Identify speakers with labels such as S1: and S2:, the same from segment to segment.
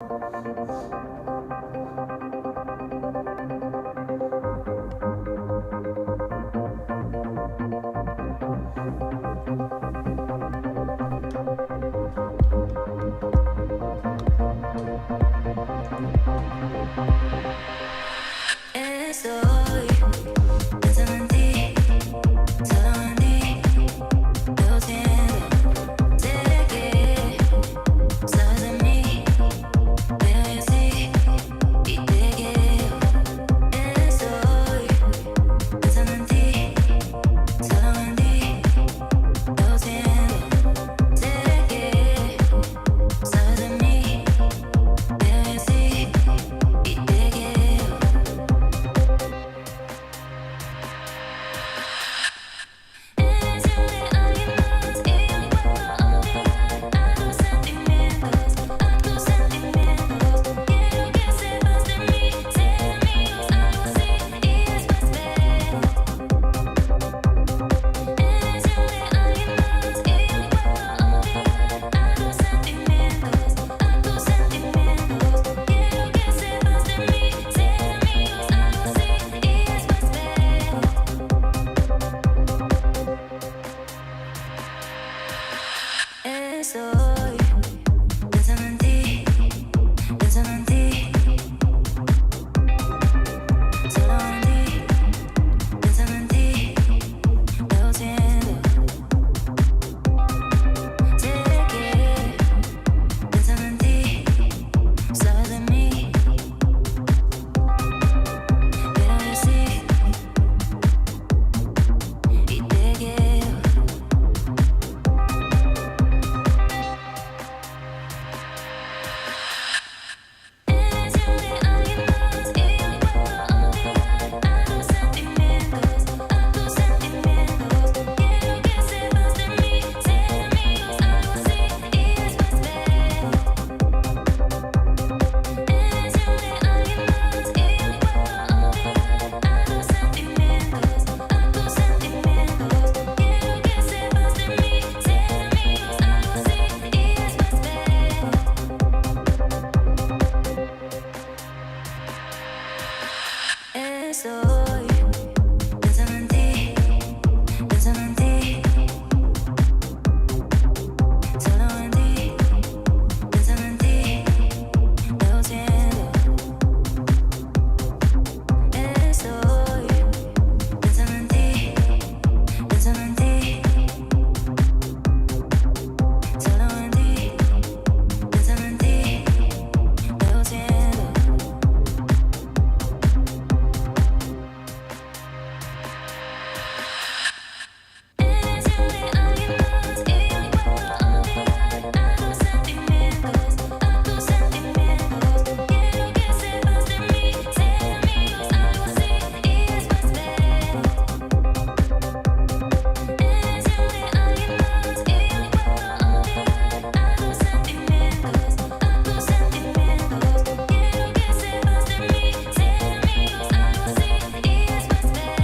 S1: Estoy pensando en ti, solo en ti, lo siento, sé que sabes de mí, pero yo sí, y te quiero. Estoy pensando en ti, solo en ti, lo siento, sé que sabes de mí, pero yo sí, y te quiero. Eres de alguien más y yo no puedo olvidar a tus sentimientos, a tus sentimientos. Quiero que sepas de mí, ser amigos, algo así, y después ver. Eres de alguien más y yo no puedo olvidar a tus sentimientos, a tus sentimientos. Quiero que sepas de mí, ser amigos, algo así, y después ver. Estoy pensando en ti, solo en ti, pensando en ti, lo siento. Sé que pensando en ti, sabes de mí, pero yo sí, y te quiero. Eres de alguien más y yo no puedo olvidar a tus sentimientos, a tus sentimientos. Quiero que sepas de mí, ser amigos, algo así, y después ver. Eres de alguien más y yo no puedo olvidar a tus sentimientos, a tus sentimientos. Quiero que sepas de mí, ser amigos, algo así, y después ver. Estoy pensando en ti, solo en ti, pensando en ti, lo siento. Estoy pensando en ti, solo en ti, pensando en ti, lo siento. Eres de alguien más y yo no puedo olvidar a tus sentimientos, a tus sentimientos. Quiero que sepas de mí, ser amigos, algo así, y después ver. Eres de alguien más y yo no puedo olvidar a tus sentimientos, a tus sentimientos. Quiero que sepas de mí, ser amigos, algo así, y después ver.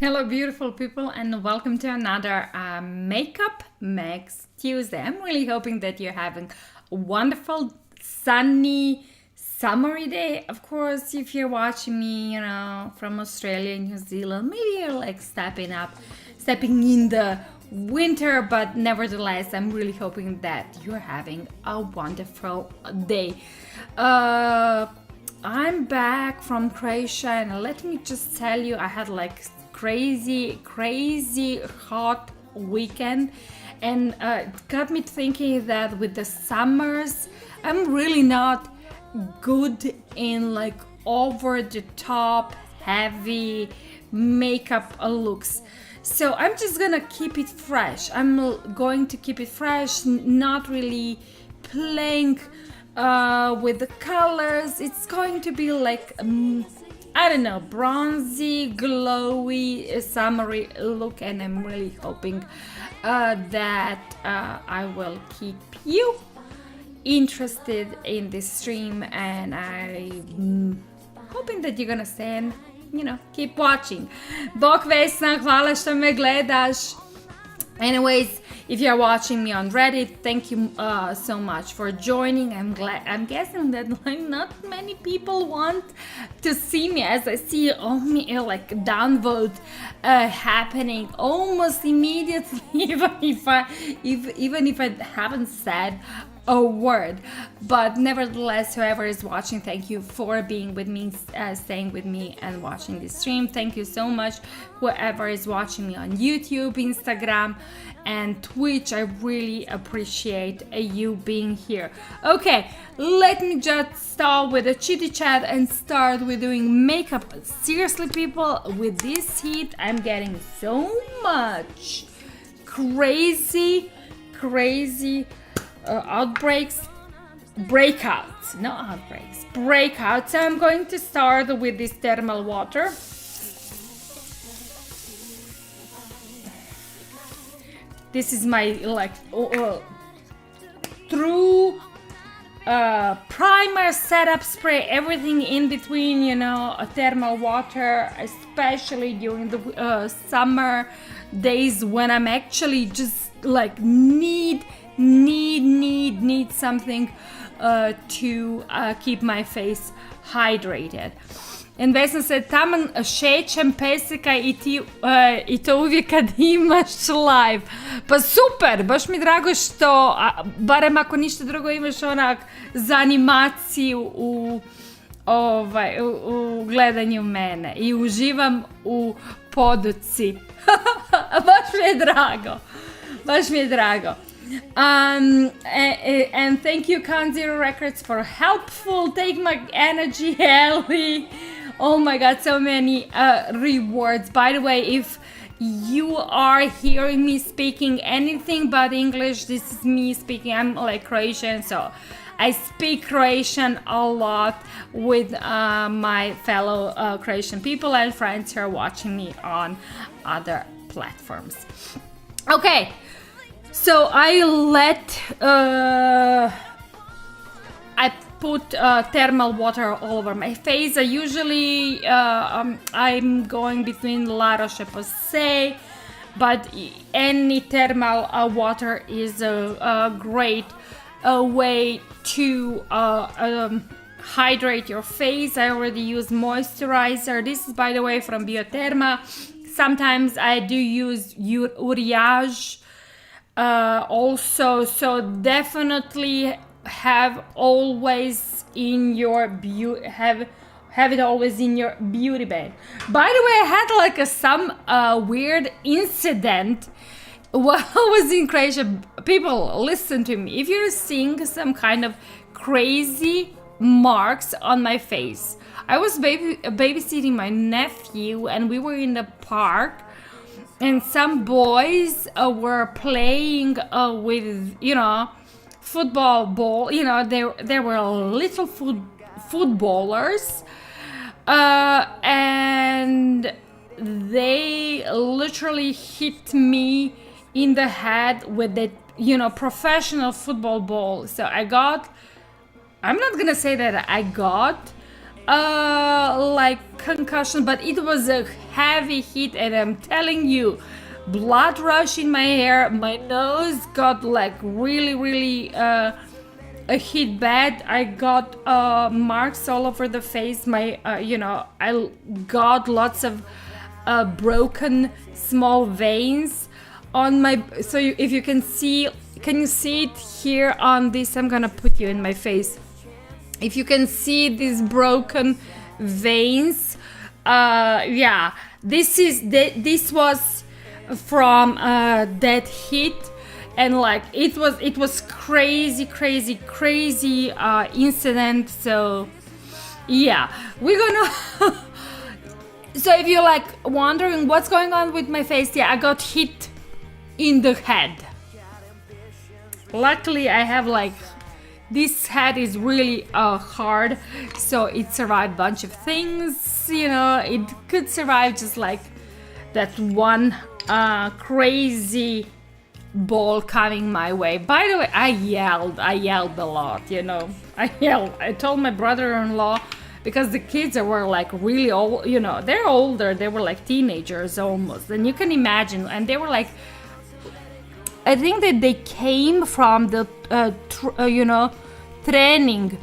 S2: Hello, beautiful people, and welcome to another Makeup Max Tuesday. I'm really hoping that you're having a wonderful, sunny, summery day. Of course, if you're watching me, from Australia, New Zealand, maybe you're like stepping in the winter, but nevertheless, I'm really hoping that you're having a wonderful day. I'm back from Croatia, and let me just tell you, I had like crazy hot weekend, and it got me thinking that with the summers, I'm really not good in like over the top heavy makeup looks. So I'm just gonna keep it fresh. I'm going to keep it fresh, not really playing with the colors. It's going to be like I don't know, bronzy, glowy, summery look, and I'm really hoping that I will keep you interested in this stream, and I'm hoping that you're gonna stay and keep watching. Bok Vesna, hvala što me gledaš. Anyways, if you're watching me on Reddit, thank you so much for joining. I'm guessing that like not many people want to see me, as I see only like downvote happening almost immediately, even if I haven't said a word. But nevertheless, whoever is watching, thank you for being with me, staying with me and watching this stream. Thank you so much, whoever is watching me on YouTube, Instagram and Twitch. I really appreciate you being here. Okay, let me just start with a chitty chat and start with doing makeup. Seriously, people, with this heat, I'm getting so much crazy breakouts. So I'm going to start with this thermal water. This is my like true primer, setup spray, everything in between, you know, a thermal water, especially during the summer days when I'm actually just like need something to keep my face hydrated. And Vesna said, taman šećem peseka i to uvijek kad imaš live. Pa super, baš mi drago što, barem ako ništa drugo, imaš onak za animaciju u gledanju mene i uživam u poduci. Baš mi je drago. And thank you, Count Zero Records, for helpful. Take my energy, Ellie. Oh my god, so many rewards. By the way, if you are hearing me speaking anything but English, this is me speaking. I'm like Croatian, so I speak Croatian a lot with my fellow Croatian people and friends who are watching me on other platforms. Okay, so I put thermal water all over my face. I usually I'm going between La Roche-Posay, but any thermal water is a great way to hydrate your face. I already use moisturizer. This is, by the way, from Bioterma. Sometimes I do use Uriage also, so definitely have always in your have it always in your beauty bag. By the way, I had like some weird incident while I was in Croatia. People, listen to me. If you're seeing some kind of crazy marks on my face, I was babysitting my nephew and we were in the park and some boys were playing with, you know, football ball, you know, there were little footballers and they literally hit me in the head with the, you know, professional football ball. So I'm not gonna say that I got like concussion, but it was a heavy hit, and I'm telling you, blood rush in my hair, my nose got like really hit bad. I got marks all over the face. My you know, I got lots of broken small veins on my, so if you can see, can you see it here on this? I'm gonna put you in my face. If you can see these broken veins, yeah, this was from that hit, and like it was crazy incident. So yeah, we're gonna so if you're like wondering what's going on with my face, yeah, I got hit in the head. Luckily I have like, this head is really hard, so it survived a bunch of things, you know. It could survive just like that one crazy ball coming my way. By the way, I yelled a lot, you know. I told my brother-in-law, because the kids were like really old, you know, they're older, they were like teenagers almost, and you can imagine, and they were like I think that they came from the training,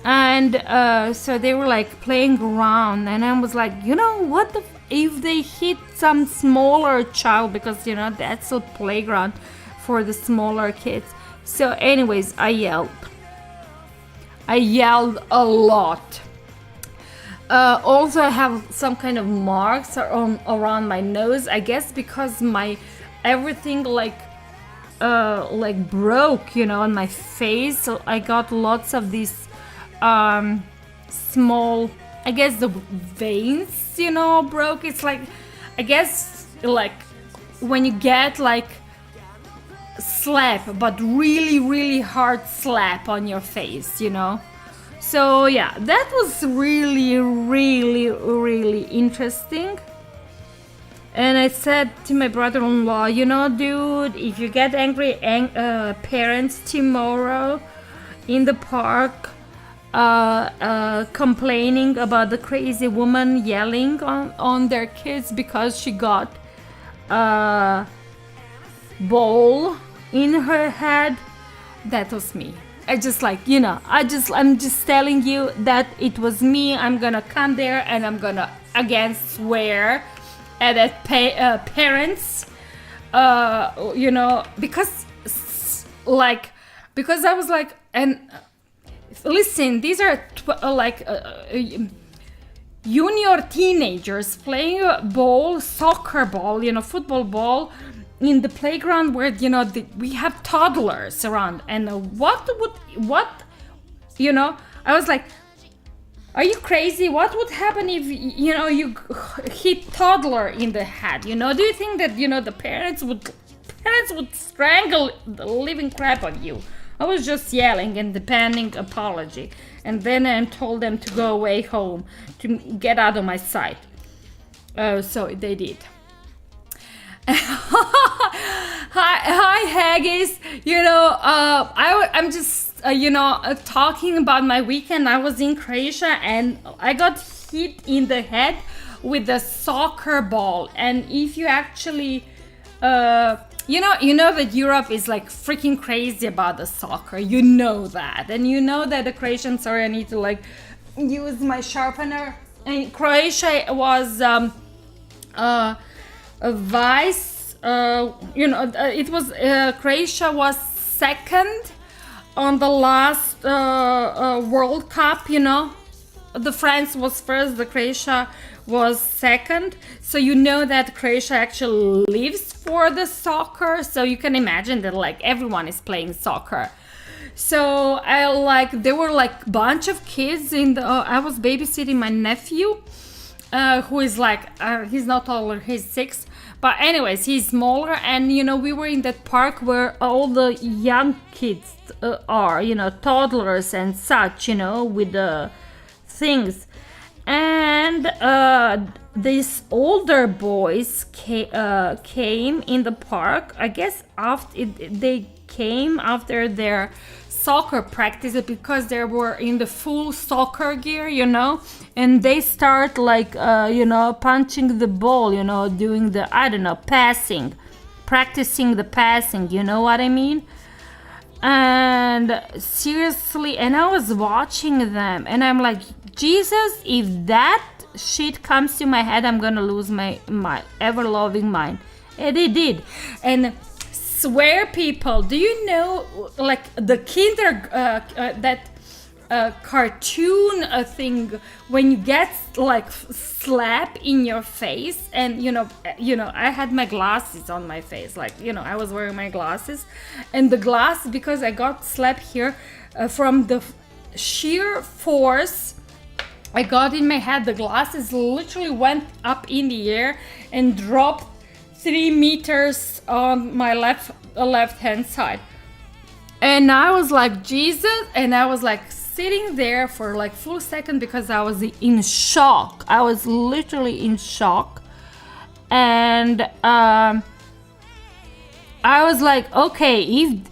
S2: and so they were like playing around, and I was like, what if they hit some smaller child, because that's a playground for the smaller kids. So anyways, I yelled a lot. Also, I have some kind of marks around my nose, I guess, because my everything like broke, on my face. So I got lots of these small, I guess, the veins, broke. It's like, I guess, like when you get like slap, but really, really hard slap on your face, So yeah, that was really, really, really interesting. And I said to my brother-in-law, dude, if you get angry parents tomorrow in the park complaining about the crazy woman yelling on their kids because she got a ball in her head, that was me. I just like, I'm just telling you that it was me. I'm gonna come there and I'm gonna again swear at that parents, because I was like, and listen, these are junior teenagers playing soccer ball, football ball, in the playground where we have toddlers around, and I was like, are you crazy? What would happen if you hit toddler in the head? Do you think that the parents would strangle the living crap on you? I was just yelling and demanding apology, and then I told them to go away home, to get out of my sight. So they did. Hi Haggis. I'm just talking about my weekend. I was in Croatia and I got hit in the head with a soccer ball. And if you actually you know that Europe is like freaking crazy about the soccer, that, and that the Croatians, sorry, I need to like use my sharpener. And Croatia was a vice, it was Croatia was second on the last World Cup. The France was first, the Croatia was second. So that Croatia actually lives for the soccer. So you can imagine that like everyone is playing soccer. So there were like bunch of kids I was babysitting my nephew, who is like, he's not taller, he's 6. But anyways, he's smaller, and we were in that park where all the young kids are, toddlers and such, with the things. And these older boys came in the park. I guess they came after their soccer practice, because they were in the full soccer gear, and they start like punching the ball, doing the passing, practicing the passing, you know what I mean? And seriously, and I was watching them and I'm like, Jesus, if that shit comes to my head, I'm gonna lose my ever-loving mind. And it did. And swear, people, do you know like the that cartoon thing when you get like slap in your face? And I had my glasses on my face, like I was wearing my glasses, and the glass, because I got slapped here from the sheer force I got in my head, the glasses literally went up in the air and dropped 3 meters on my left hand side. And I was like, Jesus, and I was like sitting there for like full second because I was in shock. I was literally in shock. And I was like, okay,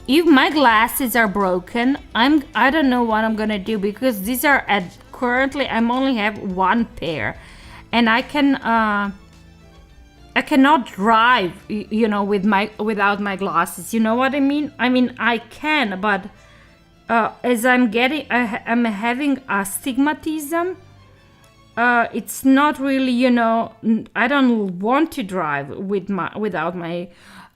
S2: if my glasses are broken, I don't know what I'm gonna do, because these are currently I only have one pair, and I can I cannot drive, without my glasses. You know what I mean? I mean, I can, but as I'm having astigmatism. It's not really, I don't want to drive without my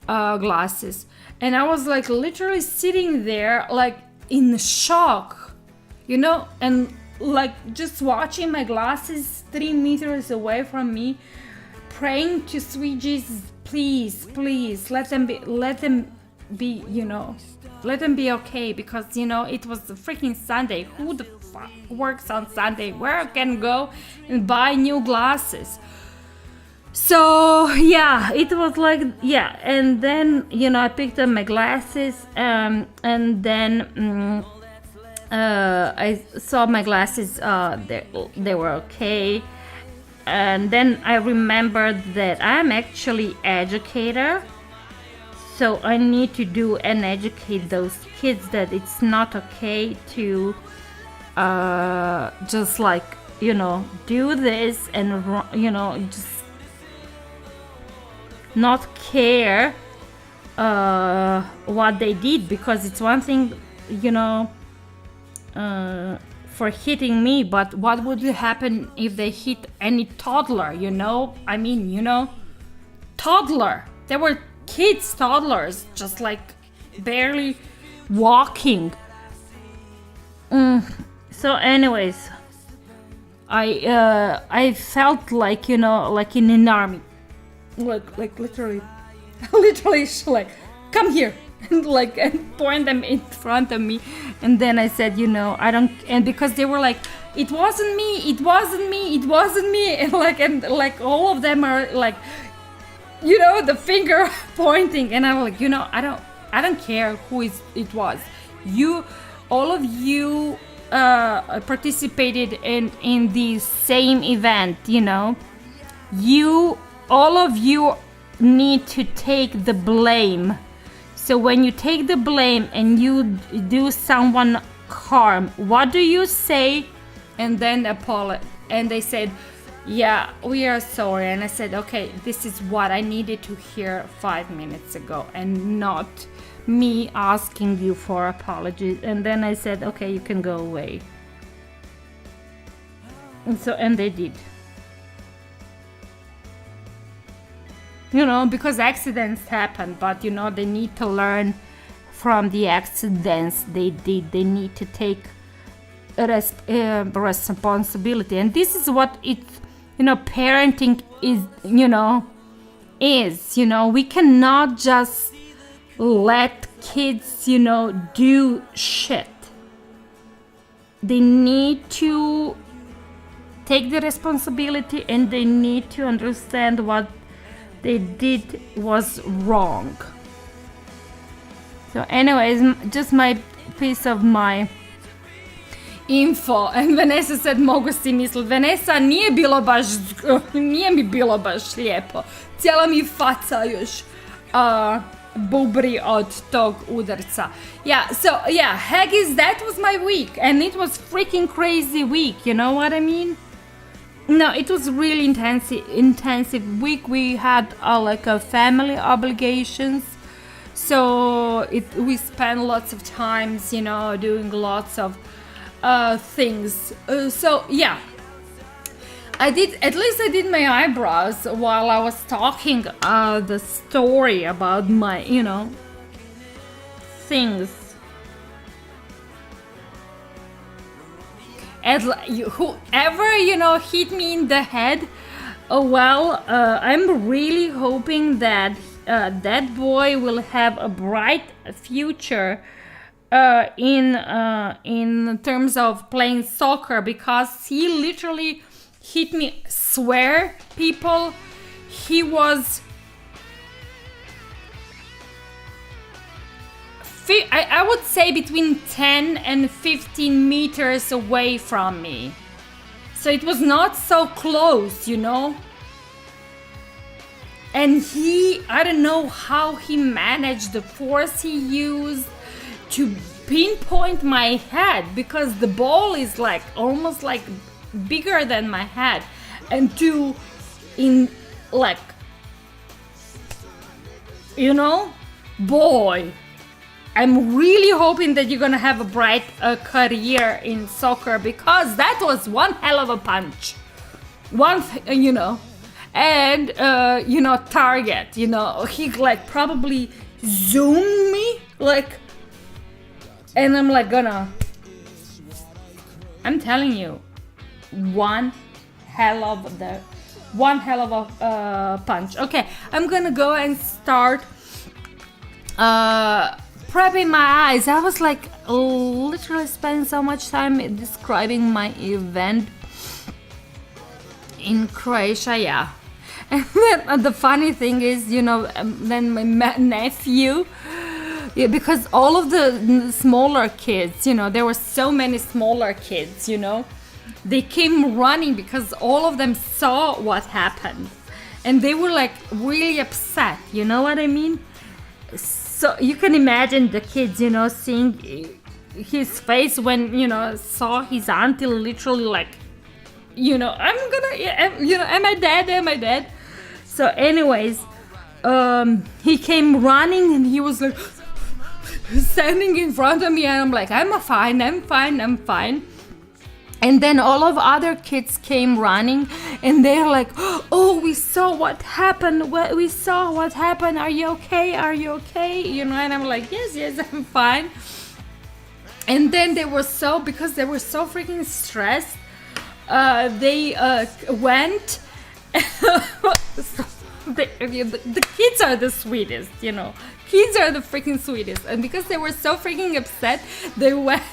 S2: glasses. And I was like literally sitting there like in shock, and like just watching my glasses 3 meters away from me, praying to sweet Jesus, please, let them be, let them be okay, because it was the freaking Sunday. Who the fuck works on Sunday? Where can go and buy new glasses? So yeah, it was like, yeah. And then I picked up my glasses, and then I saw my glasses, they were okay. And then I remembered that I'm actually educator, so I need to do and educate those kids that it's not okay to just like do this and just not care what they did, because it's one thing for hitting me, but what would happen if they hit any toddler? I mean, toddler. There were kids, toddlers, just like barely walking. So anyways, I felt like like in an army, like literally like, come here, and point them in front of me. And then I said, I don't, and because they were like, it wasn't me, and like all of them are like, the finger pointing, and I'm like, I don't care who it was. All of you participated in the same event, all of you need to take the blame. So when you take the blame and you do someone harm, what do you say? And then and they said, yeah, we are sorry. And I said, okay, this is what I needed to hear 5 minutes ago, and not me asking you for apologies. And then I said, okay, you can go away. And they did. Because accidents happen, but they need to learn from the accidents they did. They need to take responsibility. And this is what parenting is, we cannot just let kids, do shit. They need to take the responsibility, and they need to understand what they did was wrong. So anyways, just my piece of my info. And Vanessa said, mogu si mislit. Vanessa, nije mi bilo baš lijepo. Cijela mi faca još bubri od tog udarca. Yeah, so yeah, Haggis, that was my week, and it was freaking crazy week, you know what I mean? No, it was really intensive week. We had like a family obligations, so we spent lots of times, doing lots of things. So yeah, I did my eyebrows while I was talking the story about my things. And whoever hit me in the head, I'm really hoping that that boy will have a bright future in terms of playing soccer, because he literally hit me. Swear, people, he was I would say between 10 and 15 meters away from me. So it was not so close, And I don't know how he managed, the force he used to pinpoint my head, because the ball is like almost like bigger than my head, and to you know, boy, I'm really hoping that you're gonna have a bright career in soccer, because that was one hell of a punch. You know, and you know, target, you know, he like probably zoomed me, like, and I'm like I'm telling you, one hell of a punch. Okay, I'm gonna go and start prepping my eyes. I was like literally spending so much time describing my event in Croatia, yeah. And then the funny thing is, you know, then my nephew, yeah, because all of the smaller kids, you know, there were so many smaller kids, you know, they came running because all of them saw what happened, and they were like really upset, you know what I mean? So you can imagine the kids, you know, seeing his face when, you know, saw his auntie literally like, you know, am I dead? Am I dead? So anyways, he came running and he was like standing in front of me, and I'm like, I'm fine. And then all of other kids came running, and they're like, oh, we saw what happened. We saw what happened. Are you okay? You know, and I'm like, yes, I'm fine. And then because they were so freaking stressed, they went. The kids are the sweetest, you know. Kids are the freaking sweetest, and because they were so freaking upset, they went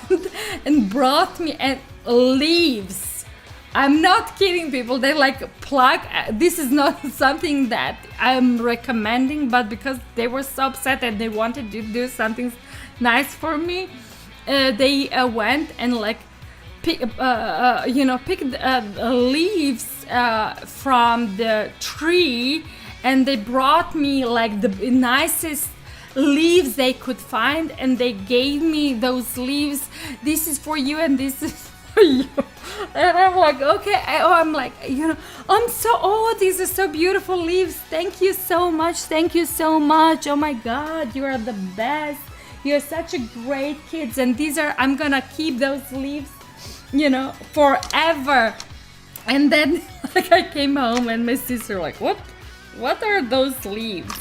S2: and brought me leaves. I'm not kidding, people. They like pluck. This is not something that I'm recommending, but because they were so upset and they wanted to do something nice for me, they went and like picked leaves from the tree, and they brought me like the nicest leaves they could find, and they gave me those leaves. This is for you, and this is for you. And I'm like, okay. I'm like, you know, these are so beautiful leaves. Thank you so much. Oh my God, you are the best. You're such a great kids, and I'm gonna keep those leaves, you know, forever. And then like I came home and my sister like, what are those leaves?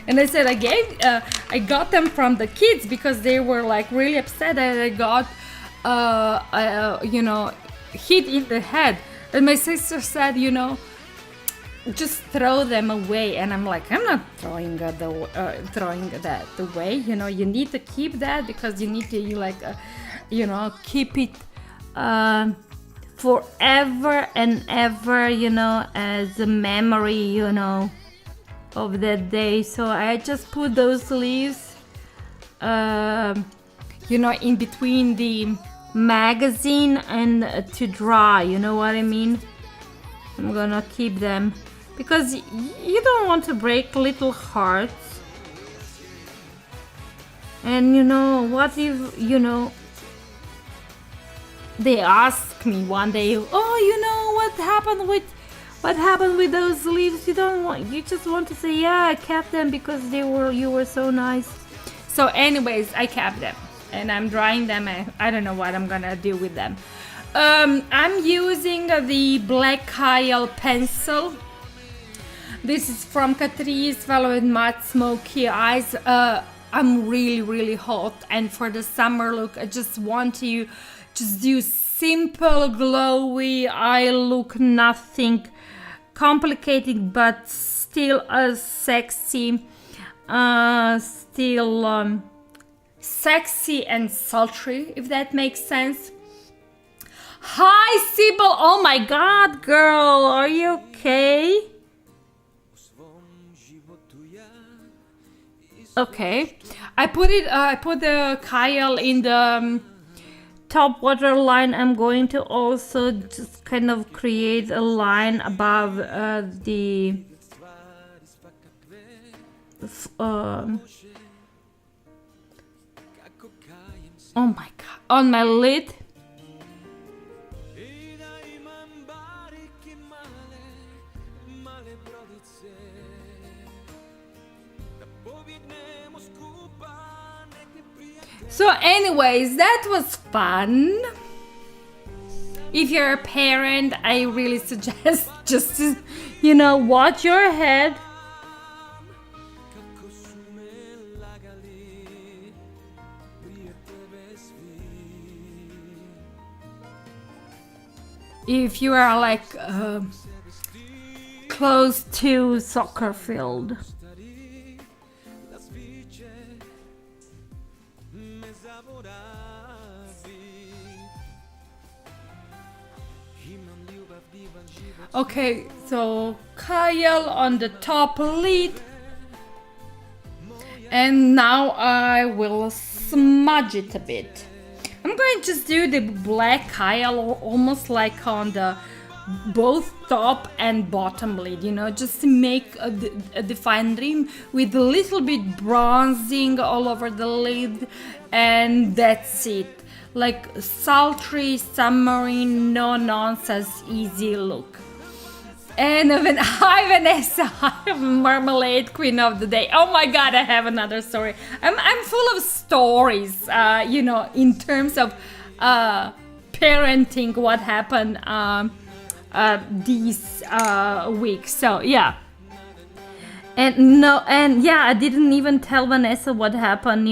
S2: And I said I got them from the kids because they were like really upset, and I got you know, hit in the head. And my sister said, you know, just throw them away. And I'm like, I'm not throwing that away. You know, you need to keep that because you need to you know, keep it forever and ever, you know, as a memory, you know, of that day. So I just put those leaves, you know, in between the magazine and to dry, you know what I mean? I'm gonna keep them because you don't want to break little hearts. And you know, what if, you know, they asked me one day, oh, you know, what happened with those leaves? You just want to say, yeah, I kept them because you were so nice. So anyways, I kept them and I'm drying them. I don't know what I'm gonna do with them. I'm using the Black Kyle pencil. This is from Catrice, Velvet Matte Smoky Eyes. I'm really hot, and for the summer look, I just want to just do simple glowy eye look, nothing complicated, but still sexy, sexy and sultry, if that makes sense. Hi Sybil, oh my god, girl, are you okay? Okay, I put the Kyle in the top waterline. I'm going to also just kind of create a line above the oh my god, on my lid. So anyways, that was fun. If you're a parent, I really suggest just, watch your head. If you are like close to soccer field. Okay, so Kyle on the top lead. And now I will smudge it a bit. I'm going to just do the black Kyle almost like on the both top and bottom lid, just to make a defined rim with a little bit bronzing all over the lid, and that's it. Like sultry, summery, no nonsense, easy look. And hi Vanessa, I'm Marmalade Queen of the Day. Oh my god, I have another story. I'm full of stories, in terms of parenting, what happened these weeks. So yeah. And I didn't even tell Vanessa what happened,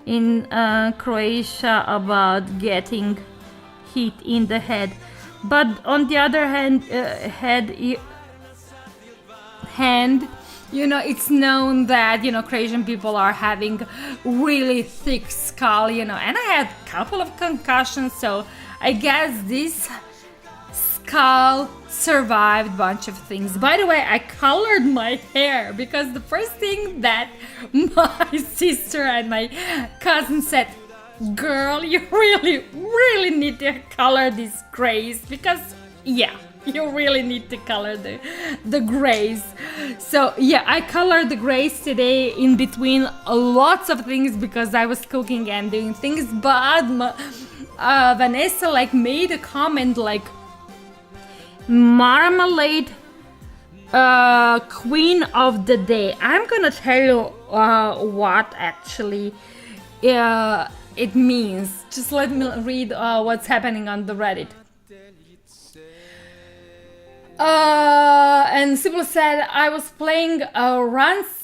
S2: in Croatia about getting hit in the head. But on the other hand, it's known that, Croatian people are having really thick skull, and I had a couple of concussions, so I guess this skull survived a bunch of things. By the way, I colored my hair because the first thing that my sister and my cousin said, girl, you really need to color these grays, because you really need to color the grays. So yeah, I colored the grays today in between lots of things because I was cooking and doing things, but Vanessa made a comment like, Marmalade Queen of the Day. I'm gonna tell you what actually it means. Just let me read what's happening on the Reddit. And Sybil said, I was playing RuneScape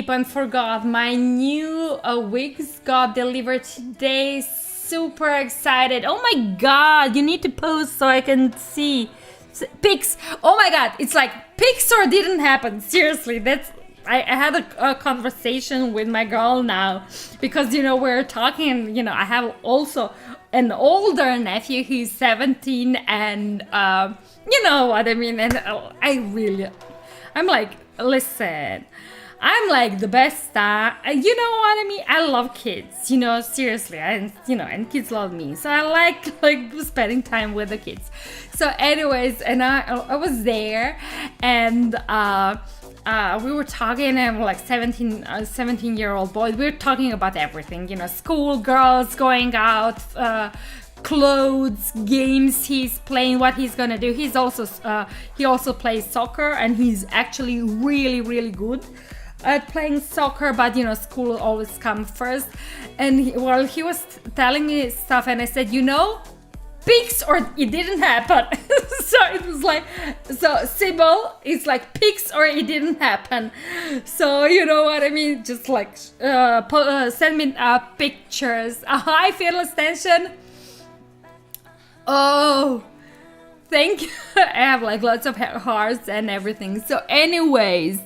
S2: and forgot my new wigs got delivered today. Super excited. Oh my god, you need to post so I can see pics. Oh my god, it's like pics or didn't happen. Seriously, that's I had a conversation with my girl now because we're talking, and I have also an older nephew. He's 17, and you know what I mean. And I'm like, listen, I'm like the best star. You know what I mean? I love kids, seriously. And kids love me. So I like spending time with the kids. So anyways, and I was there, and we were talking, and like 17-year-old boys. We were talking about everything, school, girls, going out, clothes, games he's playing, what he's gonna do. He also plays soccer, and he's actually really, really good at playing soccer, but school always comes first. And he was telling me stuff, and I said, pics or it didn't happen. So it was like, so Sybil is like pics or it didn't happen. So you know what I mean, just like send me pictures. Hi Fearless Tension. Oh, thank you. I have like lots of hearts and everything. So anyways,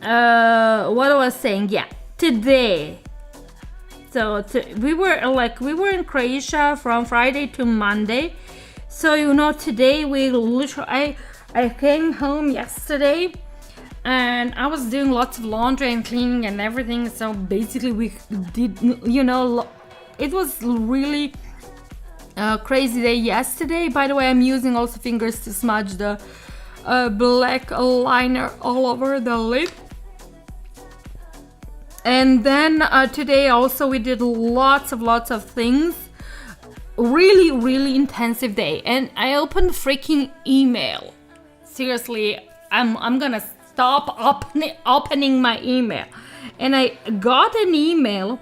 S2: what I was saying, today. So we were in Croatia from Friday to Monday. So today I came home yesterday, and I was doing lots of laundry and cleaning and everything. So basically we did, it was really crazy day yesterday. By the way, I'm using also fingers to smudge the black liner all over the lid. And then today also we did lots of things. Really, really intensive day. And I opened freaking email. Seriously, I'm gonna stop opening my email. and I got an email.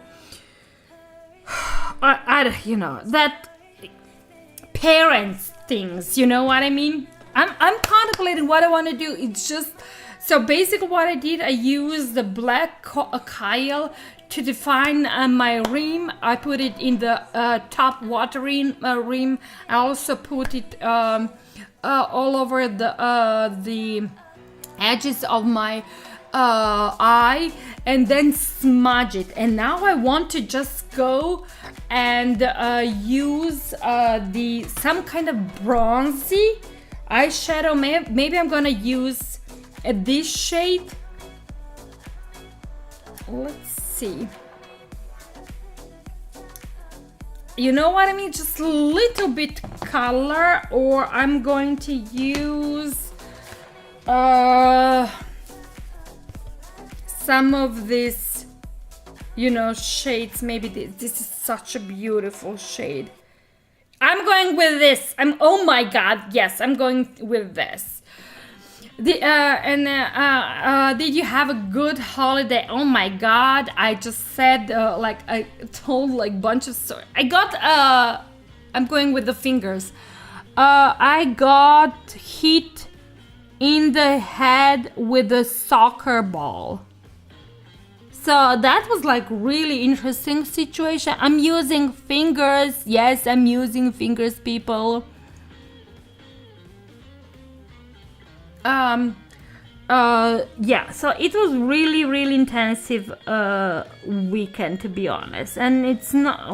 S2: That parents things, you know what I mean? I'm contemplating what I want to do. It's just, so basically what I did, I used the black Kyle to define my rim. I put it in the top water rim. I also put it all over the edges of my eye, and then smudge it. And now I want to just go and use some kind of bronzy eyeshadow. Maybe I'm gonna use this shade. Let's see. You know what I mean? Just a little bit color, or I'm going to use some of this, shades. Maybe this is such a beautiful shade. I'm going with this. Oh my God, yes, I'm going with this. Did you have a good holiday? Oh my God, I just said I told bunch of stories. I'm going with the fingers. I got hit in the head with a soccer ball. So that was really interesting situation. I'm using fingers. Yes, I'm using fingers, people. Yeah, so it was really, really intensive weekend, to be honest. And it's not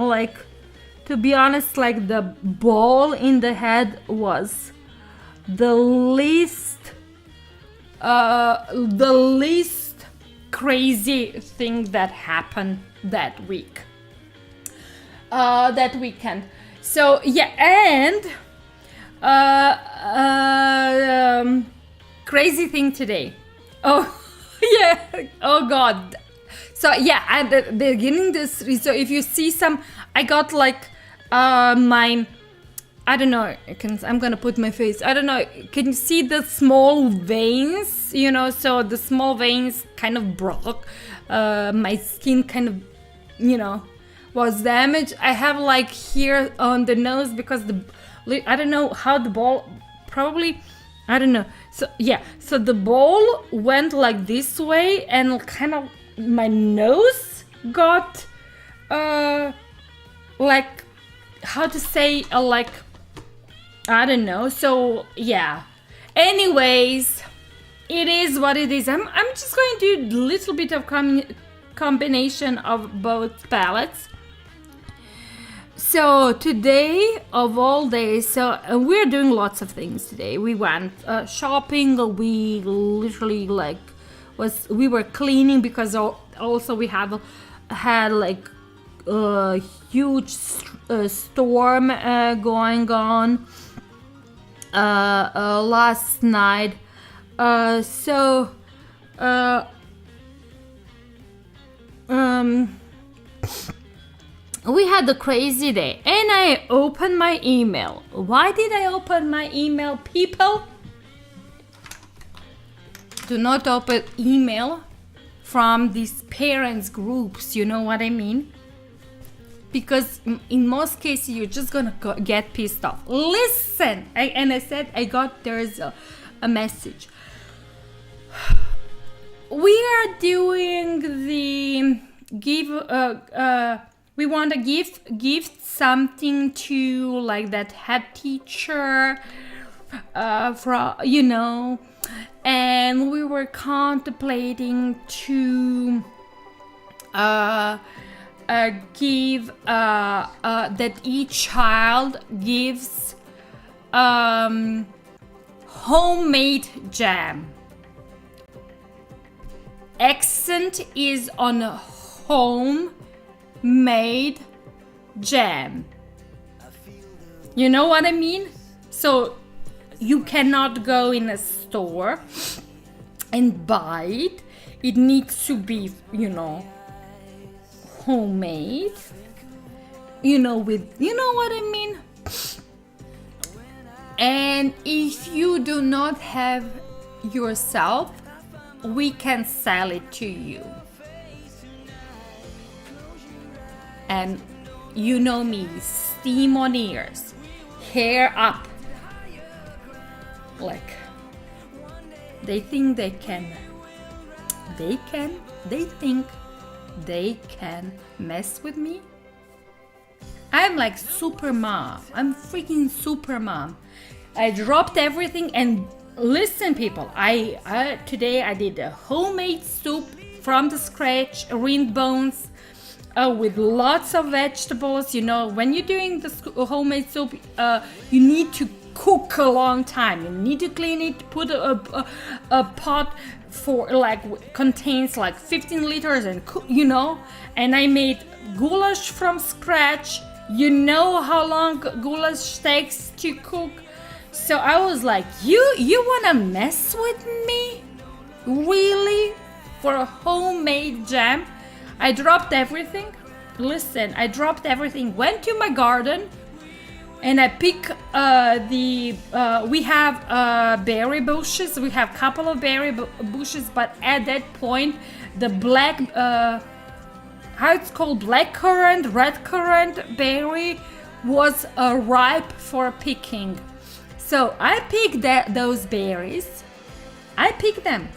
S2: to be honest, the ball in the head was the least crazy thing that happened that weekend. So yeah, and crazy thing today. Oh yeah, oh God. So yeah, at the beginning so if you see I got my, I don't know, I'm gonna put my face, I don't know, can you see the small veins, so the small veins kind of broke, my skin kind of, was damaged. I have here on the nose because I don't know how the ball, probably, I don't know, so yeah, so the ball went this way, and kind of my nose got how to say, I don't know. So yeah, anyways, it is what it is. I'm just going to do a little bit of combination of both palettes. So today of all days, so we're doing lots of things today. We went shopping. We literally we were cleaning because also we had a huge storm going on last night. We had a crazy day, and I opened my email. Why did I open my email, people? Do not open email from these parents groups, you know what I mean? Because in most cases you're just gonna get pissed off. Listen, I said there's a message. We are doing the we want to give something to that head teacher, and we were contemplating to give that each child gives homemade jam. Accent is on homemade jam. You know what I mean? So you cannot go in a store and buy it. It needs to be, homemade. With, what I mean? And if you do not have yourself, we can sell it to you. and you know me, steam on ears, hair up. Like, they think they think they can mess with me. I'm like super mom. I'm freaking super mom. I dropped everything and listen, people. I today I did a homemade soup from the scratch, rind bones, with lots of vegetables. You know, when you're doing the homemade soup, you need to cook a long time. You need to clean it, put a pot for like contains like 15 liters and cook, you know. And I made goulash from scratch. You know how long goulash takes to cook. So I was like, you wanna mess with me? Really? For a homemade jam? I dropped everything. Listen, I dropped everything, went to my garden, and I pick we have berry bushes. We have a couple of berry bushes, but at that point, the black, how it's called, black currant, red currant berry was ripe for picking. So I picked those berries. I picked them.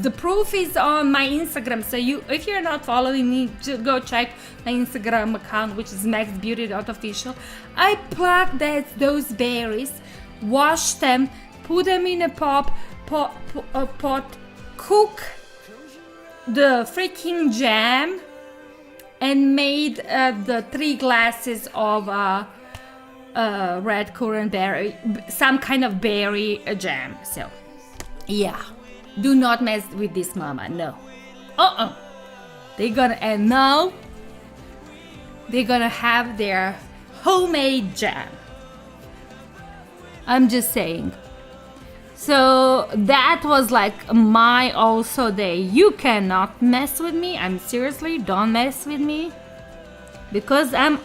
S2: The proof is on my Instagram. So if you're not following me, just go check my Instagram account, which is maxbeauty.official. I plucked those berries, washed them, put them in a pot, cook the freaking jam, and made the 3 glasses of red currant berry, some kind of berry jam. So, yeah. Do not mess with this mama, no. And now they're gonna have their homemade jam. I'm just saying. So that was like my also day. You cannot mess with me. I'm seriously, don't mess with me. Because I'm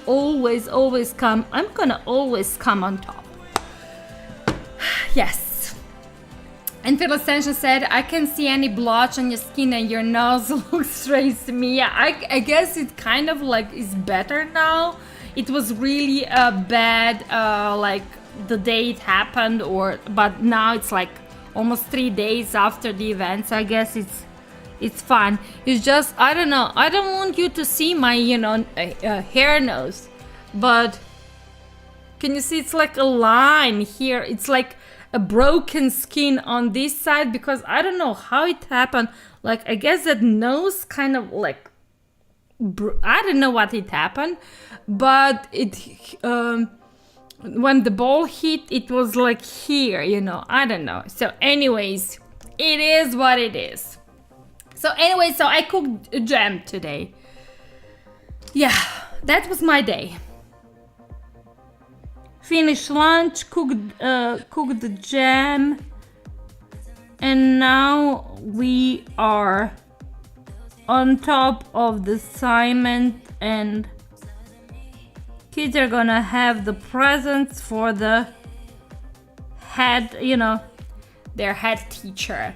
S2: gonna always come on top. Yes. And Phil Ascension said, I can see any blotch on your skin and your nose looks straight to me. Yeah, I guess it kind of like is better now. It was really bad like the day it happened, but now it's like almost 3 days after the event. So I guess it's fine. It's just, I don't know. I don't want you to see my, hair nose. But can you see it's like a line here? It's like a broken skin on this side because I don't know how it happened. Like, I guess that nose kind of like, I don't know what it happened, but it, when the ball hit, it was like here, I don't know. So anyways, it is what it is. So anyway, so I cooked a jam today. Yeah, that was my day. Finished lunch, cooked the jam, and now we are on top of the assignment, and kids are gonna have the presents for the head, their head teacher.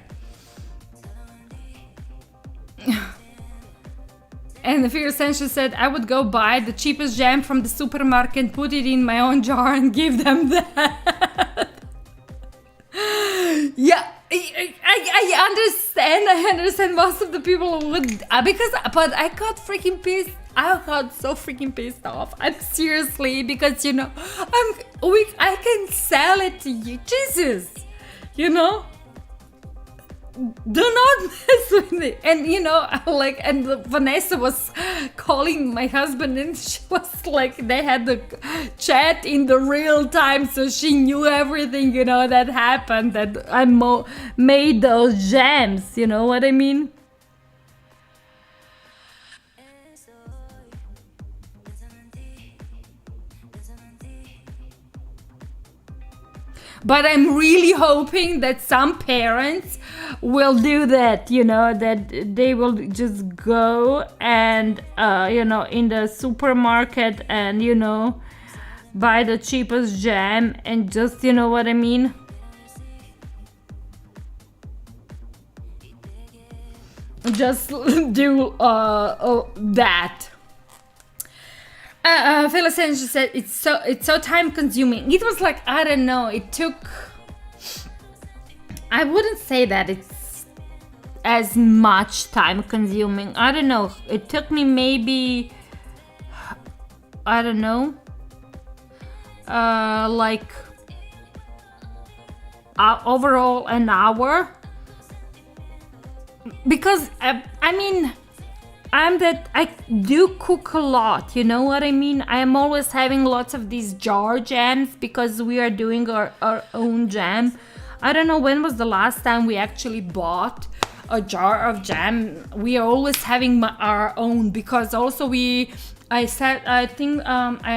S2: And the Fear Essential said, I would go buy the cheapest jam from the supermarket, put it in my own jar and give them that. Yeah, I understand most of the people would, but I got freaking pissed. I got so freaking pissed off. I'm seriously, because, I can sell it to you. Jesus, do not mess with me. And and Vanessa was calling my husband, and she was like, they had the chat in the real time, so she knew everything that happened, that I made those jams, you know what I mean? But I'm really hoping that some parents will do that, that they will just go and, in the supermarket and, buy the cheapest jam and just, you know what I mean? Just do that. Felicien said it's so time consuming. It was like, I don't know, it took, I wouldn't say that it's as much time consuming. I don't know. It took me maybe, I don't know, like overall an hour, because I mean, I do cook a lot, you know what I mean? I am always having lots of these jar jams because we are doing our own jam. I don't know when was the last time we actually bought a jar of jam. We are always having our own, because also I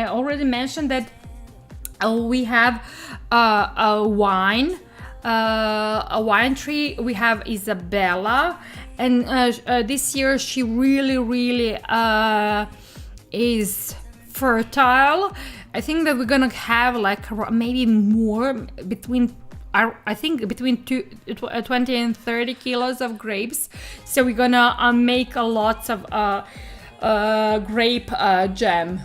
S2: already mentioned that we have a wine tree. We have Isabella, and this year she really is fertile. I think that we're gonna have like maybe more, between 20 and 30 kilos of grapes. So we're gonna make a lots of grape jam.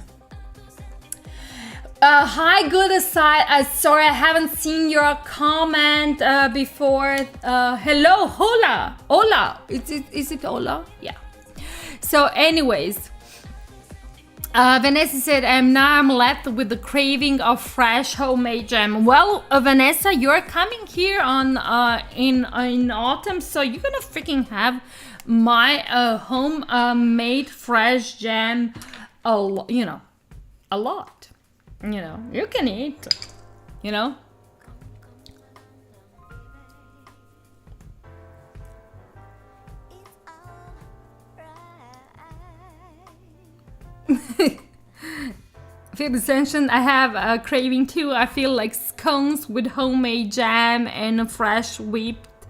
S2: Hi, good aside. Sorry, I haven't seen your comment before. Hello, hola. Is it hola? Yeah. So, anyways, Vanessa said, I'm left with the craving of fresh homemade jam. Well, Vanessa, you're coming here on in autumn, so you're gonna freaking have my homemade fresh jam. A lot. You can eat, Feel the tension. I have a craving too. I feel like scones with homemade jam and a fresh whipped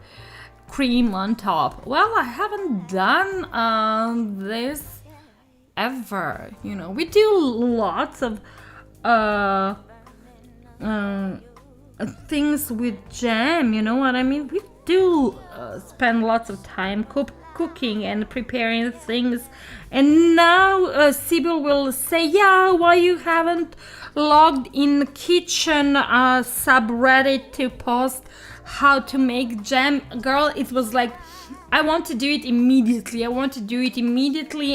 S2: cream on top. Well, I haven't done this ever. We do lots of things with jam, you know what I mean? We do spend lots of time cooking and preparing things. And now Sybil will say, yeah, why you haven't logged in the kitchen subreddit to post how to make jam? Girl, it was like, I want to do it immediately.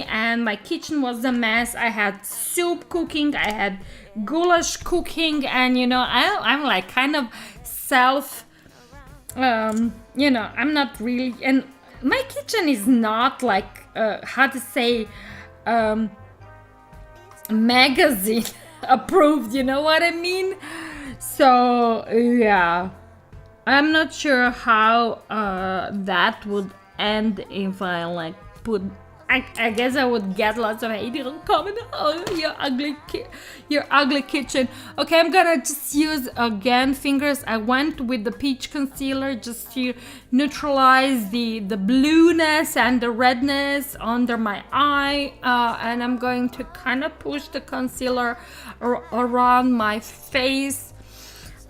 S2: And my kitchen was a mess. I had soup cooking, I had goulash cooking, and I'm like kind of I'm not really, and my kitchen is not like how to say magazine approved, you know what I mean? So yeah, I'm not sure how that would end if I like put. I guess I would get lots of hate comment. Oh, your ugly kitchen. Okay, I'm gonna just use again fingers. I went with the peach concealer just to neutralize the blueness and the redness under my eye, and I'm going to kind of push the concealer around my face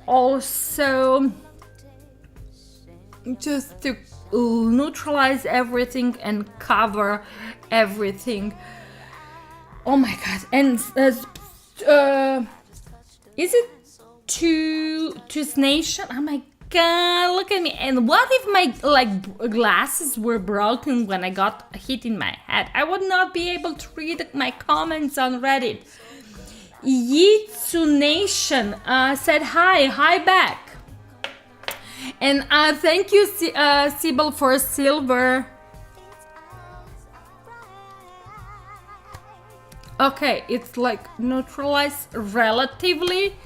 S2: also, just to neutralize everything and cover everything. Oh my god. And is it two nation? Oh my god, look at me. And what if my glasses were broken when I got hit in my head? I would not be able to read my comments on Reddit. Yitsu Nation said hi back. And thank you, Sybil, for silver. Okay, it's like neutralized relatively.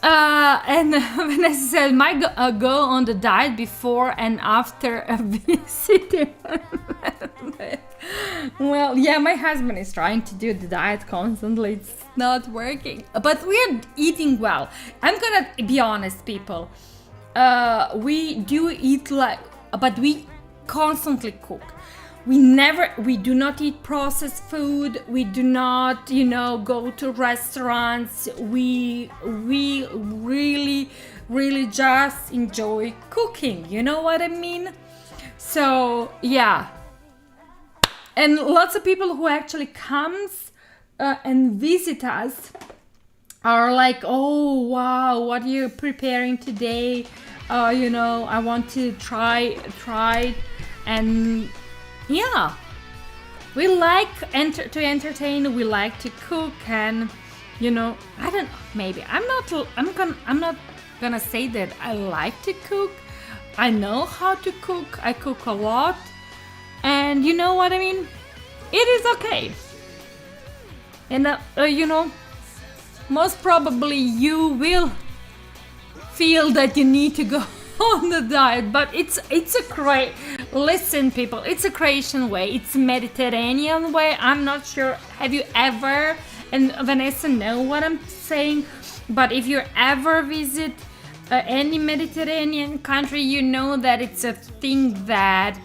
S2: And Vanessa said, might go on the diet before and after a visit. Well, yeah, my husband is trying to do the diet constantly. It's not working. But we're eating well. I'm gonna be honest, people. We do eat but we constantly cook. We do not eat processed food. We do not, go to restaurants. We really just enjoy cooking. You know what I mean? So, yeah. And lots of people who actually comes and visit us are like, oh wow, what are you preparing today? I want to try it. And yeah, we like to entertain, we like to cook, and I don't, maybe I'm not gonna say that I like to cook. I know how to cook, I cook a lot, and you know what I mean, it is okay. And most probably you will feel that you need to go on the diet, but it's a listen people, it's a Croatian way, it's a Mediterranean way. I'm not sure, have you ever, and Vanessa know what I'm saying, but if you ever visit any Mediterranean country, you know that it's a thing that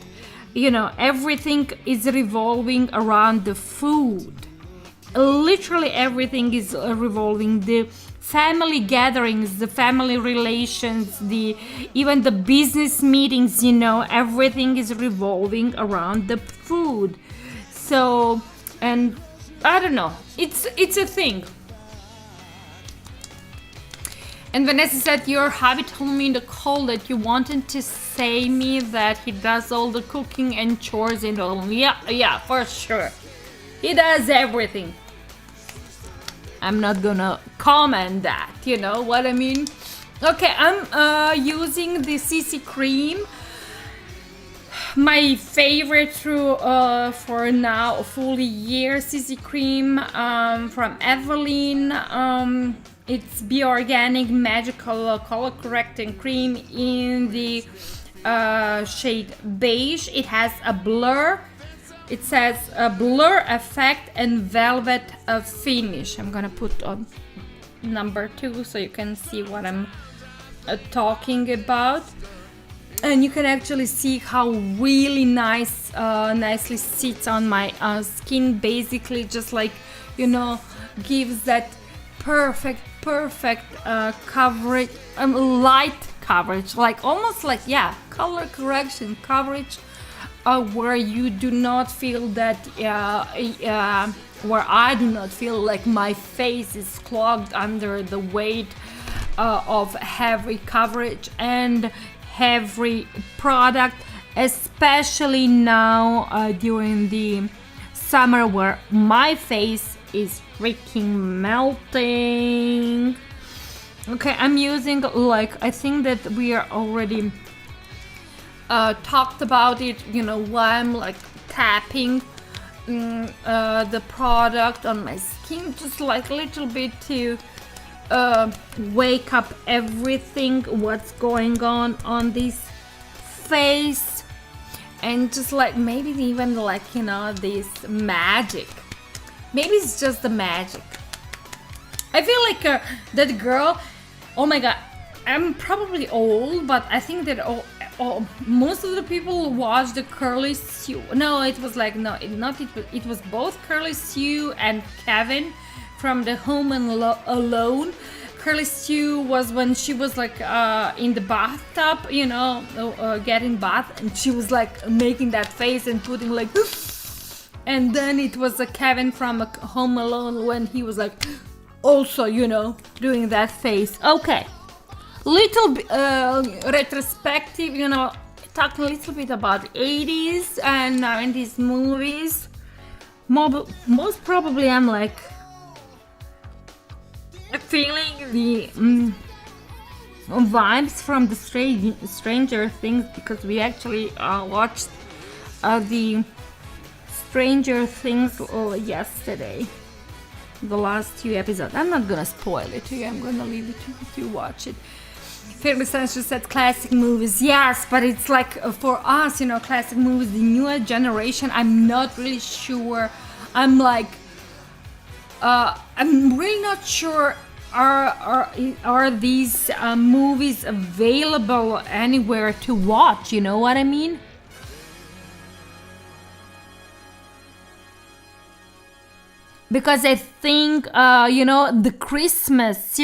S2: everything is revolving around the food. Literally everything is revolving, the family gatherings, the family relations, even the business meetings, everything is revolving around the food. So, and I don't know, it's a thing. And Vanessa said your hubby told me in the call that you wanted to say me that he does all the cooking and chores and all. Yeah, for sure. He does everything. I'm not gonna comment that, you know what I mean? Okay, I'm using the CC cream. My favorite for now, full year CC cream from Evelyn. It's Be Organic Magical Color Correcting Cream in the shade beige. It has a blur. It says a blur effect and velvet finish. I'm gonna put on number 2 so you can see what I'm talking about. And you can actually see how really nicely sits on my skin. Basically, just like gives that perfect coverage, light coverage, like almost like color correction coverage, where you do not feel that where I do not feel like my face is clogged under the weight of heavy coverage and heavy product, especially now during the summer where my face is freaking melting. Okay, I'm using, I think that we are already talked about it, why I'm tapping the product on my skin, just a little bit to wake up everything what's going on this face, and just maybe even this magic. Maybe it's just the magic. I feel like that girl, oh my god, I'm probably old, but I think that most of the people watched the Curly Sue. No, it was it was both Curly Sue and Kevin from the Home and Alone. Curly Sue was when she was in the bathtub, getting bath, and she was making that face and putting and then it was Kevin from Home Alone when he was also, doing that face. Okay, little retrospective, talking a little bit about 80s and 90s movies. Most probably I'm feeling the vibes from the Stranger Things, because we actually watched the Stranger Things yesterday, the last 2 episodes. I'm not gonna spoil it to you, I'm gonna leave it to you to watch it. Fairly Sensual said classic movies. Yes, but it's for us, classic movies, the newer generation, I'm not really sure. I'm really not sure are these movies available anywhere to watch, you know what I mean? Because I think the Christmas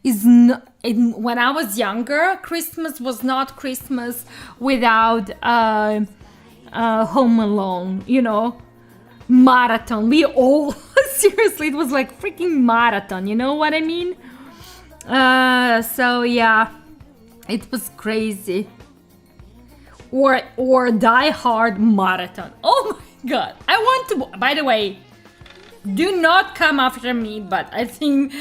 S2: is not, when I was younger, Christmas was not Christmas without Home Alone, marathon. We all seriously, it was like freaking marathon. You know what I mean? So yeah, it was crazy. Or Die Hard marathon. Oh my god! I want to. By the way, do not come after me, but I think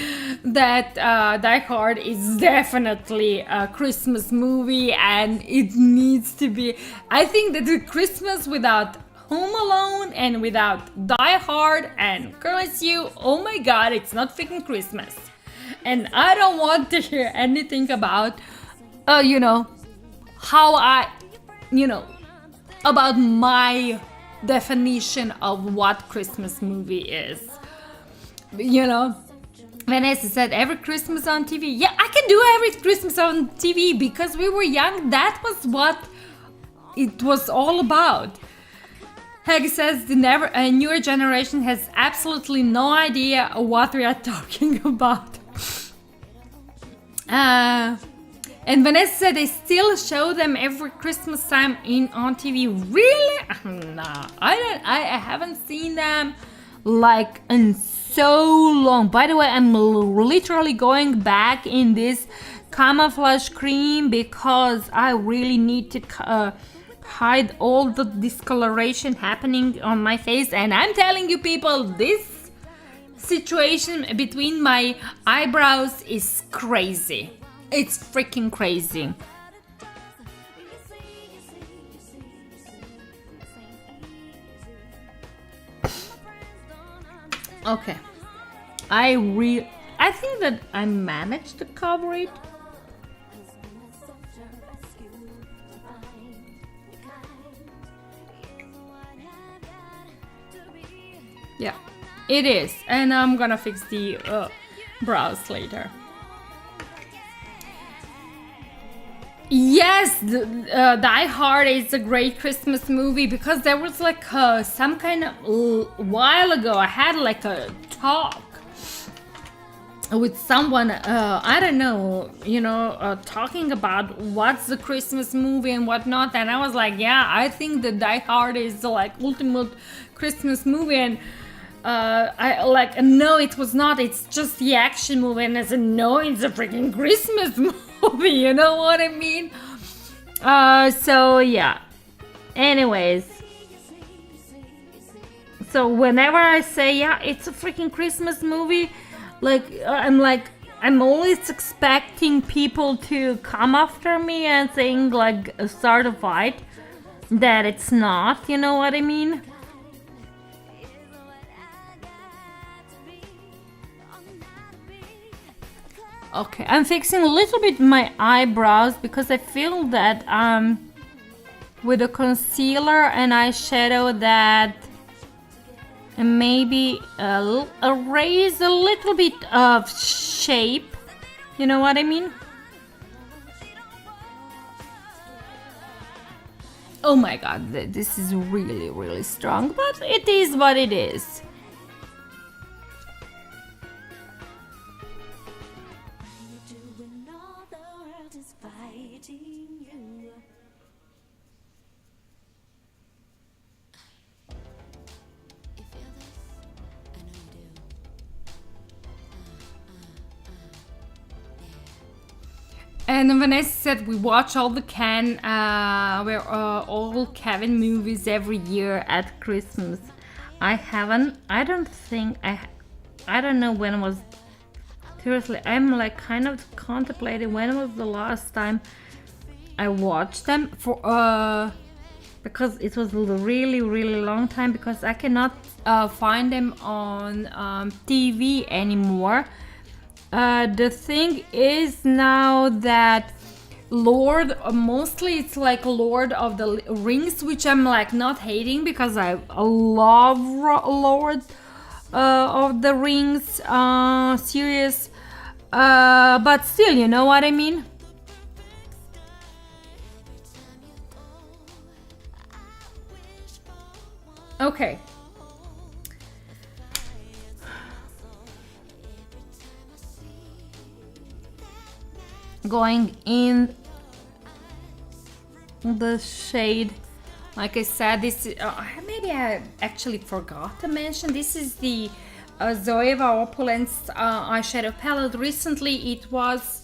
S2: that Die Hard is definitely a Christmas movie, and it needs to be. I think that the Christmas without Home Alone and without Die Hard and Curse You, oh my god, it's not freaking Christmas. And I don't want to hear anything about, how about my definition of what Christmas movie is. Vanessa said every Christmas on TV. Yeah, I can do every Christmas on TV because we were young. That was what it was all about. Heg says the newer generation has absolutely no idea what we are talking about. And Vanessa said they still show them every Christmas time on TV. Really? Nah, I haven't seen them like in so long. By the way, I'm literally going back in this camouflage cream because I really need to hide all the discoloration happening on my face. And I'm telling you people, this situation between my eyebrows is crazy. It's freaking crazy. Okay. I think that I managed to cover it. Yeah, it is. And I'm gonna fix the brows later. Yes, Die Hard is a great Christmas movie because there was like some kind of while ago I had like a talk with someone, I don't know, talking about what's the Christmas movie and whatnot, and I was like, yeah, I think that Die Hard is the like ultimate Christmas movie, and I like, no, it was not, it's just the action movie, and I said, no, it's a freaking Christmas movie. You know what I mean? So yeah. Anyways. So whenever I say, yeah, it's a freaking Christmas movie, I'm always expecting people to come after me and saying start a fight that it's not, you know what I mean? Okay, I'm fixing a little bit my eyebrows because I feel that with a concealer and eyeshadow that maybe erase a little bit of shape. You know what I mean? Oh my god, this is really, really strong, but it is what it is. And Vanessa said we watch all the all Kevin movies every year at Christmas. I haven't. I don't think I don't know when was. Seriously, I'm like kind of contemplating when was the last time I watched them because it was a really, really long time because I cannot find them on TV anymore. The thing is now that mostly it's like Lord of the Rings, which I'm like not hating because I love Lord of the Rings series, but still, you know what I mean? Okay. Going in the shade Like I said, this maybe I actually forgot to mention. This is the Zoeva Opulence eyeshadow palette. Recently, it was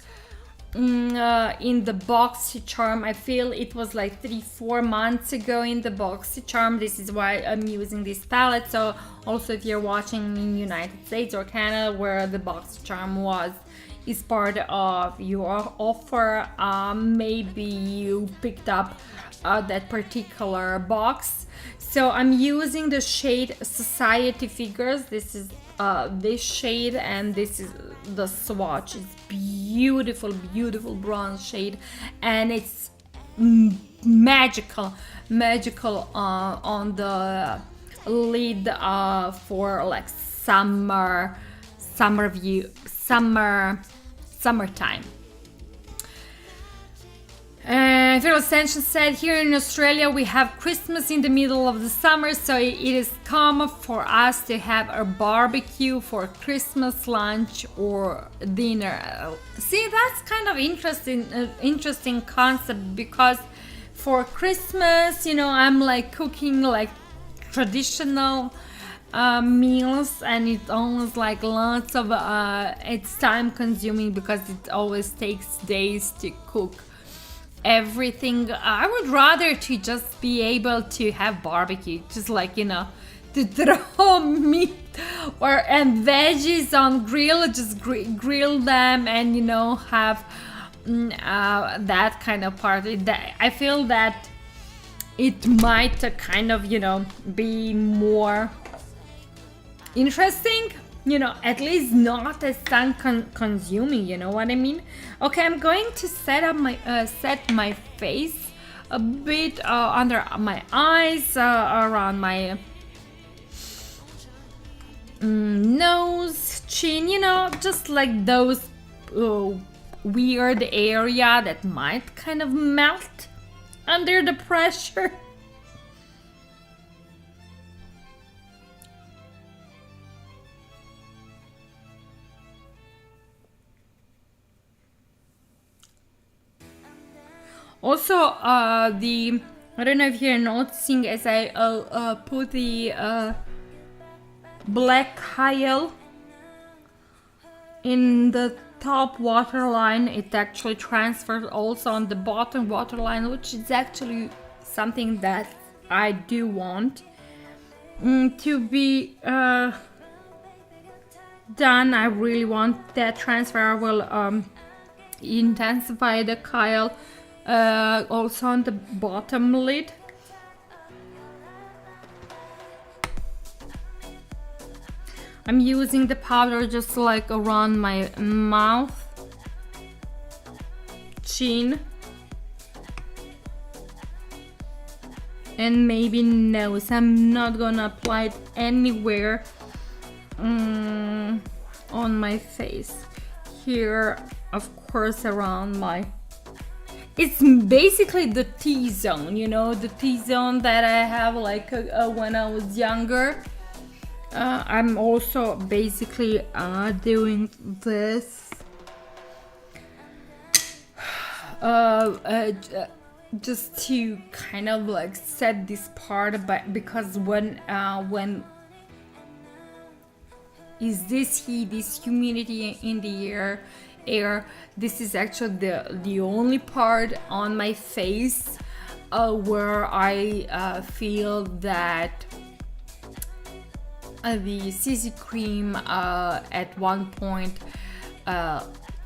S2: in the BoxyCharm. I feel it was like 3-4 months ago in the BoxyCharm. This is why I'm using this palette. So also, if you're watching in United States or Canada, where the BoxyCharm is part of your offer, maybe you picked up that particular box. So I'm using the shade Society Figures. This is this shade, and this is the swatch. It's beautiful, beautiful bronze shade, and it's magical on the lid for like summertime. Phil Ascension said, here in Australia we have Christmas in the middle of the summer, so it is common for us to have a barbecue for Christmas lunch or dinner. See, that's kind of interesting concept, because for Christmas, I'm like cooking like traditional meals, and it's almost like lots of it's time consuming because it always takes days to cook everything. I would rather to just be able to have barbecue, just like to throw meat and veggies on grill, just grill them, and have that kind of party. That I feel that it might kind of be more interesting, at least not as time consuming, you know what I mean? Okay, I'm going to set my face a bit under my eyes, around my nose, chin, just like those weird area that might kind of melt under the pressure. Also, I don't know if you're noticing, as I put the black Kyle in the top waterline, it actually transfers also on the bottom waterline, which is actually something that I do want to be done. I really want that transfer. I will intensify the Kyle also on the bottom lid. I'm using the powder just like around my mouth, chin, and maybe nose. I'm not gonna apply it anywhere on my face. Here, of course, around my... It's basically the T-zone, the T-zone that I have like when I was younger. I'm also basically doing this just to kind of like set this part, but because when is this heat, this humidity in the air, this is actually the only part on my face where I feel that the CC cream at one point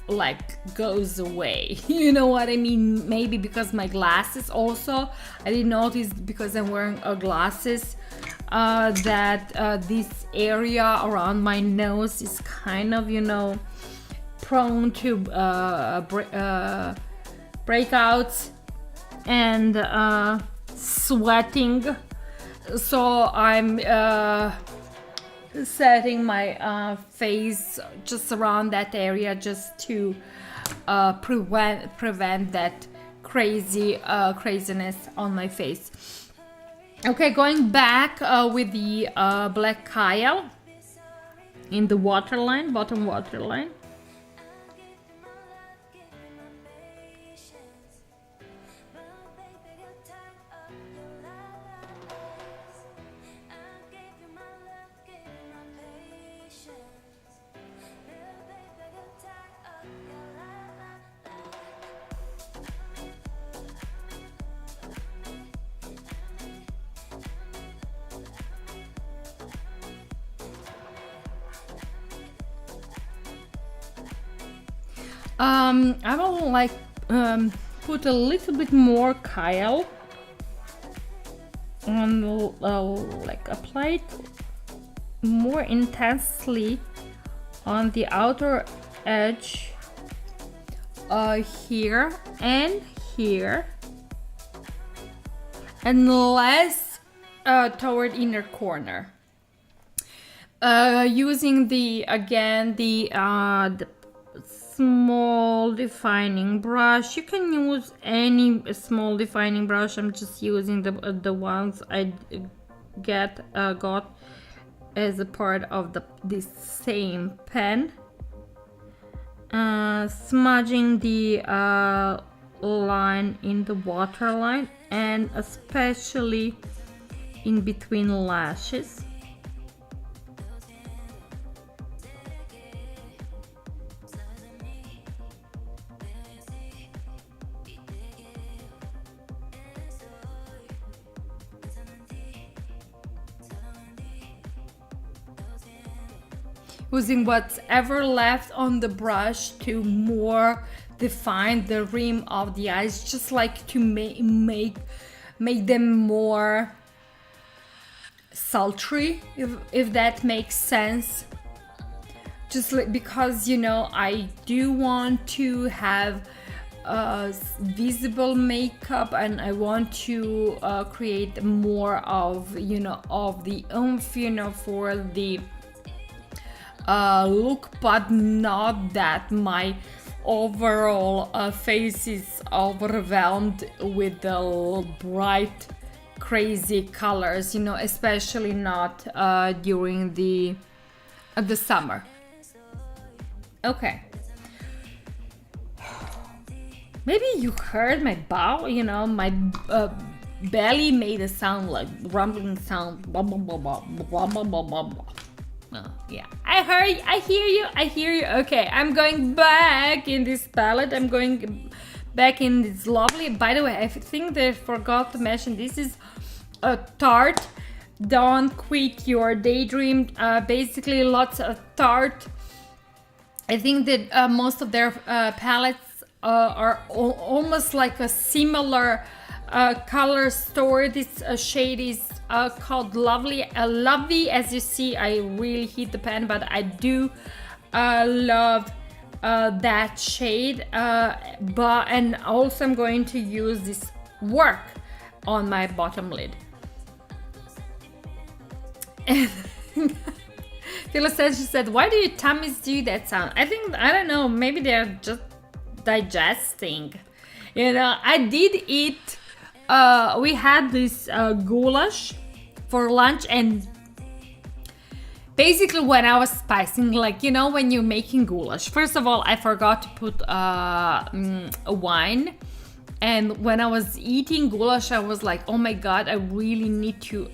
S2: like goes away. You know what I mean? Maybe because my glasses also, I didn't notice because I'm wearing glasses that this area around my nose is kind of prone to breakouts and sweating. So I'm setting my face just around that area just to prevent that craziness on my face. Okay, going back with the black Kyle in the waterline, bottom waterline. I will like put a little bit more Kyle on, like apply it more intensely on the outer edge, here and here, and less toward inner corner. Using the small defining brush. You can use any small defining brush. I'm just using the ones I got as a part of this same pen. Smudging the line in the waterline, and especially in between lashes. Using what's ever left on the brush to more define the rim of the eyes, just like to make them more sultry, if that makes sense. Just like, because you know, I do want to have visible makeup, and I want to create more of, you know, of the oomph, you know, for the look, but not that my overall face is overwhelmed with the bright, crazy colors, you know, especially not during the summer. Okay. Maybe you heard my bow, you know, my belly made a sound like rumbling sound. Blah, blah, blah, blah, blah, blah, blah, blah, blah. Yeah, I hear you. Okay, I'm going back in this palette. I'm going back in this lovely, by the way, I think that I forgot to mention, this is a Tarte Don't Quit Your Daydream. Basically lots of Tarte. I think that most of their palettes are almost like a similar color story. This shade is called Lovely. Lovely, as you see, I really hit the pen, but I do love that shade. And also I'm going to use this work on my bottom lid. And Philo says, she said, why do your tummies do that sound? I don't know, maybe they're just digesting. You know, I did eat, we had this goulash for lunch, and basically when I was spicing, like, you know, when you're making goulash, first of all, I forgot to put wine. And when I was eating goulash, I was like, oh my God, I really need to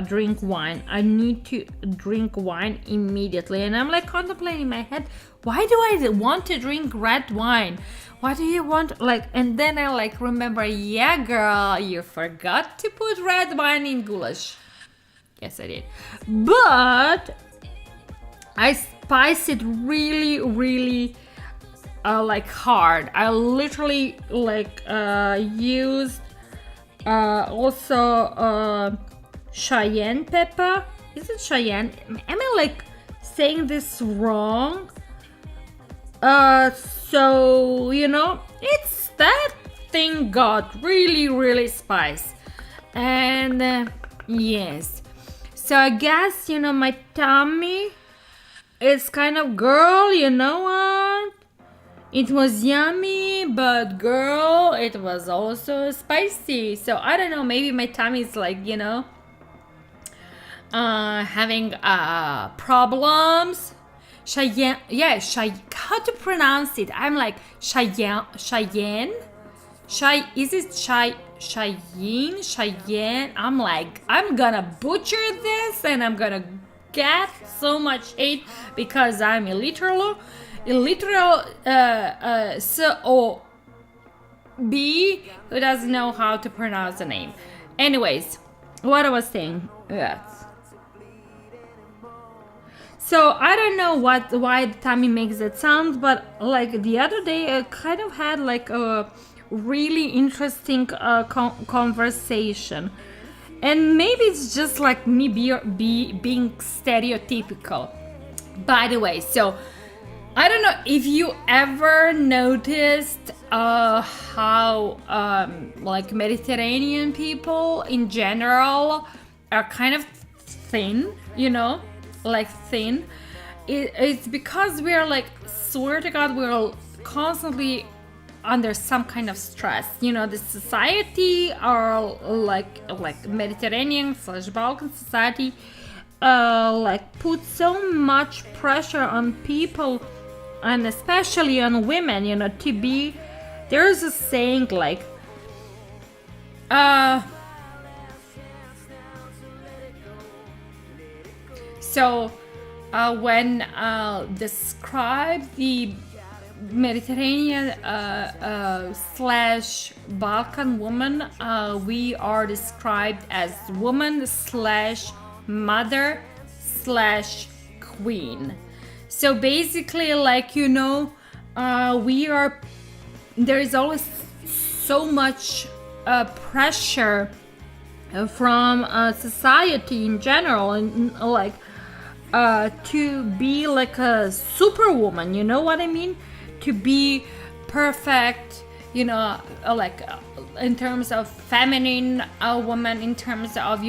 S2: drink wine. I need to drink wine immediately. And I'm like contemplating in my head, why do I want to drink red wine? Why do you want, like, and then I like remember, yeah, girl, you forgot to put red wine in goulash. Yes, I did. But I spice it really, really like hard. I literally like used also Cheyenne pepper. Is it Cheyenne? Am I like saying this wrong? So you know, it's that thing got really, really spice. And yes, so I guess, you know, my tummy is kind of, girl, you know what? It was yummy, but girl, it was also spicy. So I don't know, maybe my tummy is like, you know, having problems. Cheyenne, yeah, how to pronounce it? I'm like Cheyenne. Is it Cheyenne? I'm like, I'm gonna butcher this, and I'm gonna get so much hate because I'm illiterate. So B who doesn't know how to pronounce the name. Anyways, what I was saying, yes. So I don't know why the tummy makes that sound, but like the other day I kind of had like a really interesting conversation, and maybe it's just like me being stereotypical. By the way, so I don't know if you ever noticed how like Mediterranean people in general are kind of thin, like thin. It's because we're like, swear to God, we're constantly under some kind of stress. The society are like Mediterranean slash Balkan society like put so much pressure on people, and especially on women, to be, there's a saying like when describe the Mediterranean slash Balkan woman, we are described as woman slash mother slash queen. So basically, like, we are, there is always so much pressure from society in general, and like to be like a superwoman, you know what I mean? To be perfect, like in terms of feminine woman, in terms of,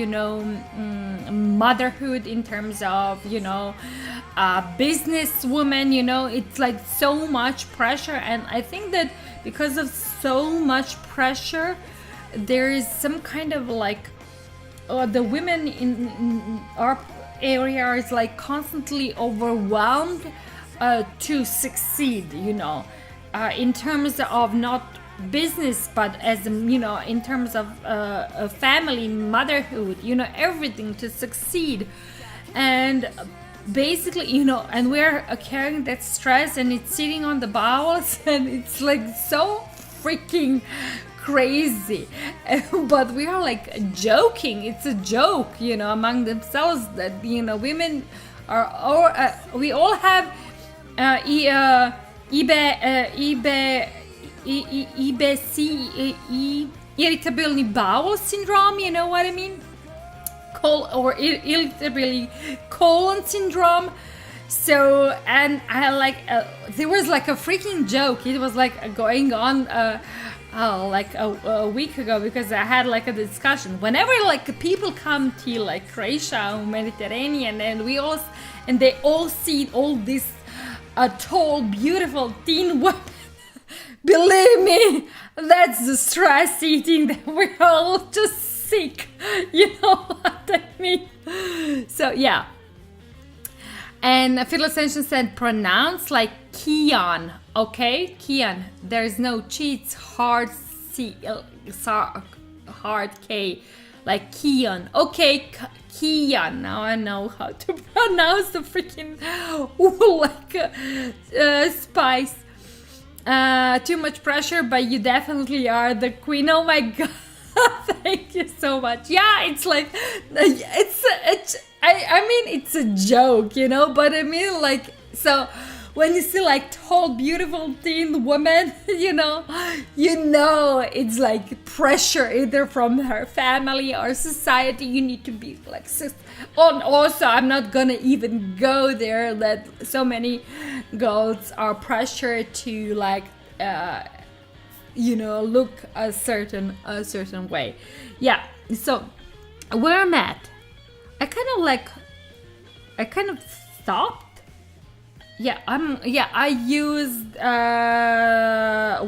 S2: motherhood, in terms of, business woman, it's like so much pressure. And I think that because of so much pressure, there is some kind of like, the women in our area is like constantly overwhelmed to succeed, in terms of not business, but as in terms of family, motherhood, everything to succeed. And basically, and we're carrying that stress, and it's sitting on the bowels, and it's like so freaking crazy. But we are like joking, it's a joke, among themselves, that women are all we all have irritability bowel syndrome, you know what I mean? Irritability colon syndrome. So, and I like there was like a freaking joke. It was like going on like a week ago, because I had like a discussion. Whenever like people come to like Croatia or Mediterranean, and they all see all this tall, beautiful, thin women, believe me, that's the stress eating that we're all just sick. You know what I mean? So yeah. And Phil Ascension said pronounce like Kian, okay? Kian. There's no cheats, hard C, hard K, like Kian. Okay, Kian. Now I know how to pronounce the freaking like spice. Too much pressure, but you definitely are the queen. Oh my god. Thank you so much. Yeah, it's like I mean it's a joke, but I mean, like, so when you see like tall, beautiful, thin woman, it's like pressure either from her family or society. You need to be like, also I'm not gonna even go there, that so many girls are pressured to like look a certain way. Yeah, so where I'm at, I kind of stopped. I used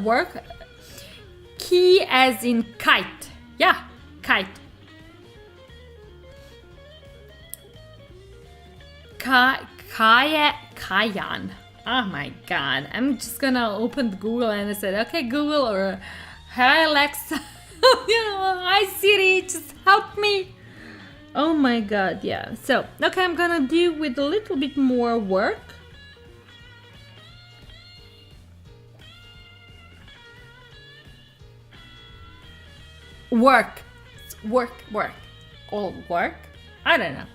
S2: work key as in kite. Yeah, kite. Kayan. Oh my god, I'm just gonna open Google, and I said, okay Google, or hi Alexa, hi Siri, just help me. Oh my god, yeah. So, okay, I'm gonna do with a little bit more work. Work. All work? I don't know.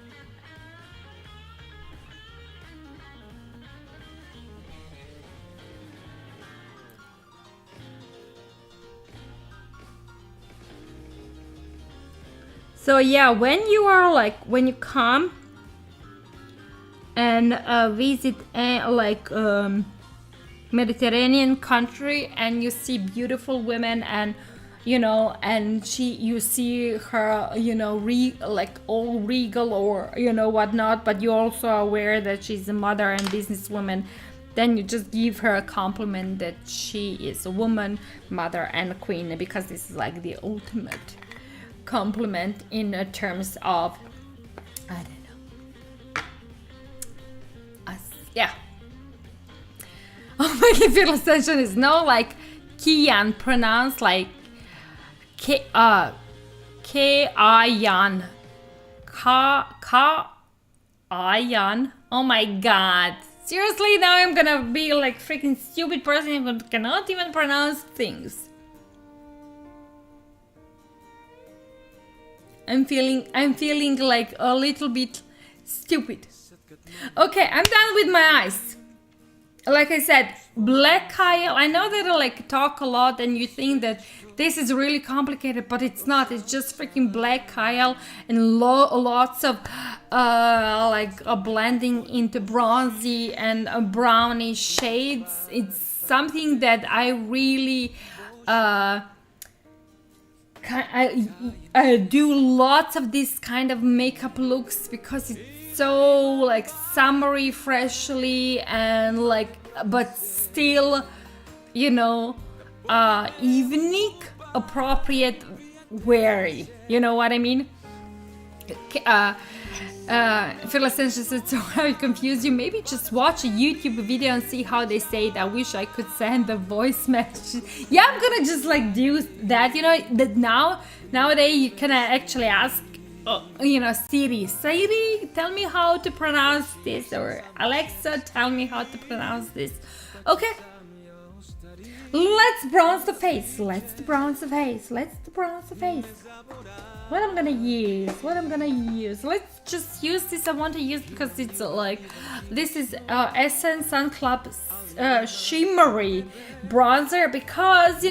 S2: So yeah, when you come and visit Mediterranean country and you see beautiful women and and you see her like all regal or whatnot, but you're also aware that she's a mother and businesswoman, then you just give her a compliment that she is a woman, mother, and a queen, because this is like the ultimate compliment in terms of, I don't know, us. Yeah. Oh my god, feel ascension is no like Kian, pronounced like K-I-Yan. Ka-Ayan. Oh my god. Seriously, now I'm gonna be like freaking stupid person who cannot even pronounce things. I'm feeling like a little bit stupid. Okay, I'm done with my eyes. Like I said, black Kyle. I know that I like talk a lot and you think that this is really complicated, but it's not. It's just freaking black Kyle and lots of blending into bronzy and brownish shades. It's something that I really I do lots of this kind of makeup looks because it's so like summery, freshly, and like, but still, evening appropriate, weary. You know what I mean? Phil Ascension said, so I confused you. Maybe just watch a YouTube video and see how they say it. I wish I could send a voice message. Yeah, I'm gonna just like do that. That nowadays you can actually ask, Siri, tell me how to pronounce this, or Alexa, tell me how to pronounce this. Okay. Let's bronze the face. What I'm gonna use. Let's just use this. I want to use because it's like, this is Essence Sun Club shimmery bronzer, because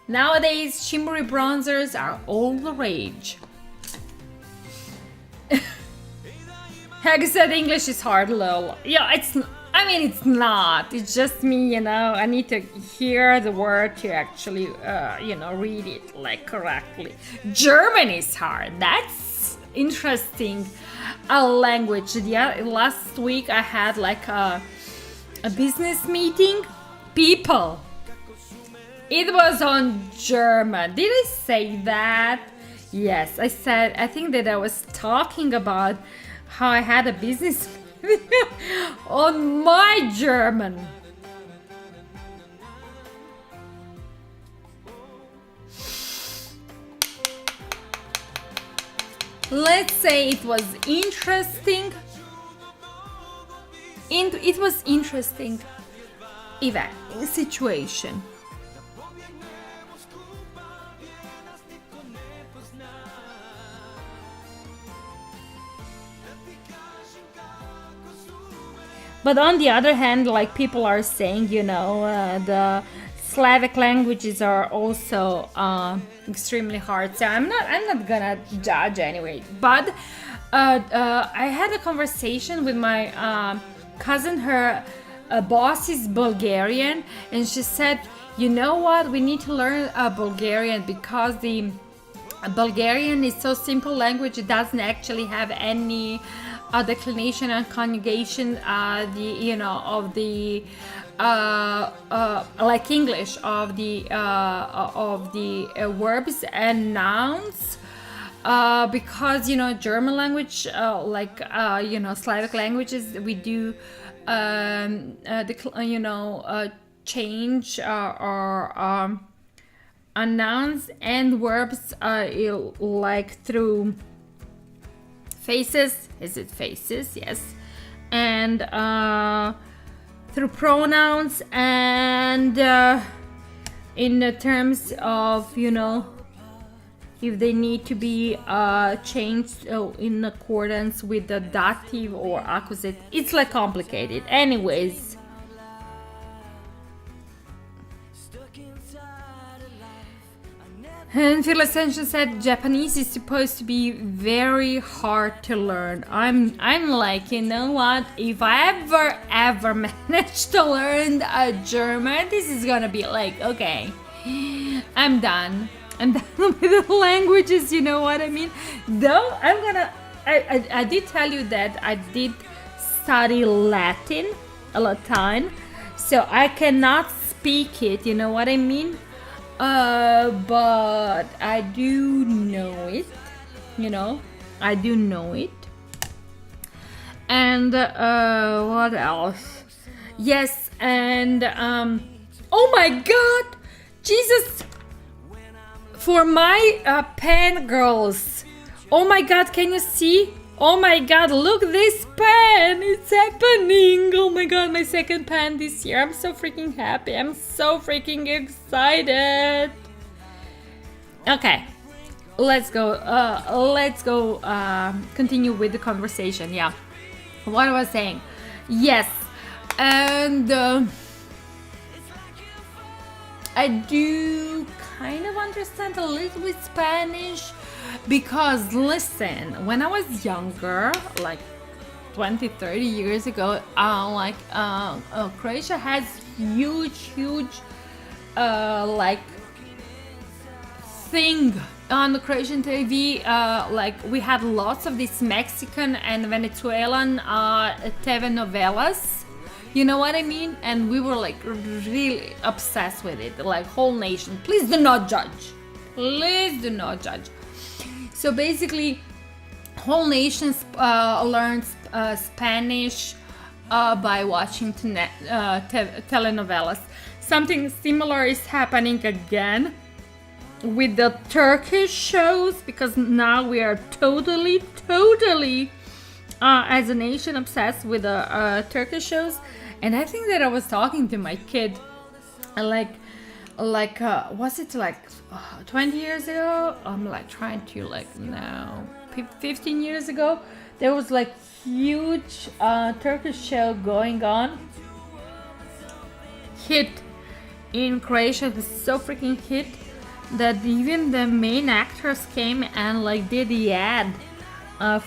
S2: nowadays shimmery bronzers are all the rage. Hag said English is hard, lol. Yeah, it's not. It's just me, I need to hear the word to actually, read it like correctly. German is hard. That's interesting. A language. Last week I had like a business meeting. People. It was on German. Did I say that? Yes, I said. I think that I was talking about how I had a business on my German. Let's say it was interesting. It was interesting event, situation. But on the other hand, like people are saying, the Slavic languages are also extremely hard. So I'm not gonna judge anyway. But I had a conversation with my cousin. Her boss is Bulgarian, and she said, you know what? We need to learn Bulgarian because the Bulgarian is so simple language. It doesn't actually have any declination and conjugation, like English, of the verbs and nouns, because German language, Slavic languages, we do change our nouns and verbs like through faces. Is it faces? Yes. And through pronouns, and in the terms of if they need to be changed in accordance with the dative or accusative. It's like complicated. Anyways, And Phil Ascension said Japanese is supposed to be very hard to learn. I'm like, you know what? If I ever manage to learn German, this is gonna be like, okay, I'm done. I'm done with the languages, you know what I mean? Though I did tell you that I did study Latin, so I cannot speak it, you know what I mean? But I do know it, you know, I do know it. And what else? Yes, and oh my God, Jesus, for my pen girls. Oh my God, can you see? Oh my God, look this pen, it's happening. Oh my God, my second pen this year. I'm so freaking happy. I'm so freaking excited. Okay, let's go continue with the conversation. Yeah, what I was saying. Yes, and I do kind of understand a little bit Spanish. Because listen, when I was younger, like 20, 30 years ago, Croatia has huge like thing on the Croatian TV. Like we had lots of these Mexican and Venezuelan telenovelas. You know what I mean? And we were like really obsessed with it, like whole nation. Please do not judge. Please do not judge. So basically, whole nations learn Spanish by watching telenovelas. Something similar is happening again with the Turkish shows, because now we are totally as a nation obsessed with the Turkish shows. And I think that I was talking to my kid, was it like 20 years ago? I'm like trying to now 15 years ago, there was like huge Turkish show going on, hit in Croatia. It was so freaking hit that even the main actors came and like did the ad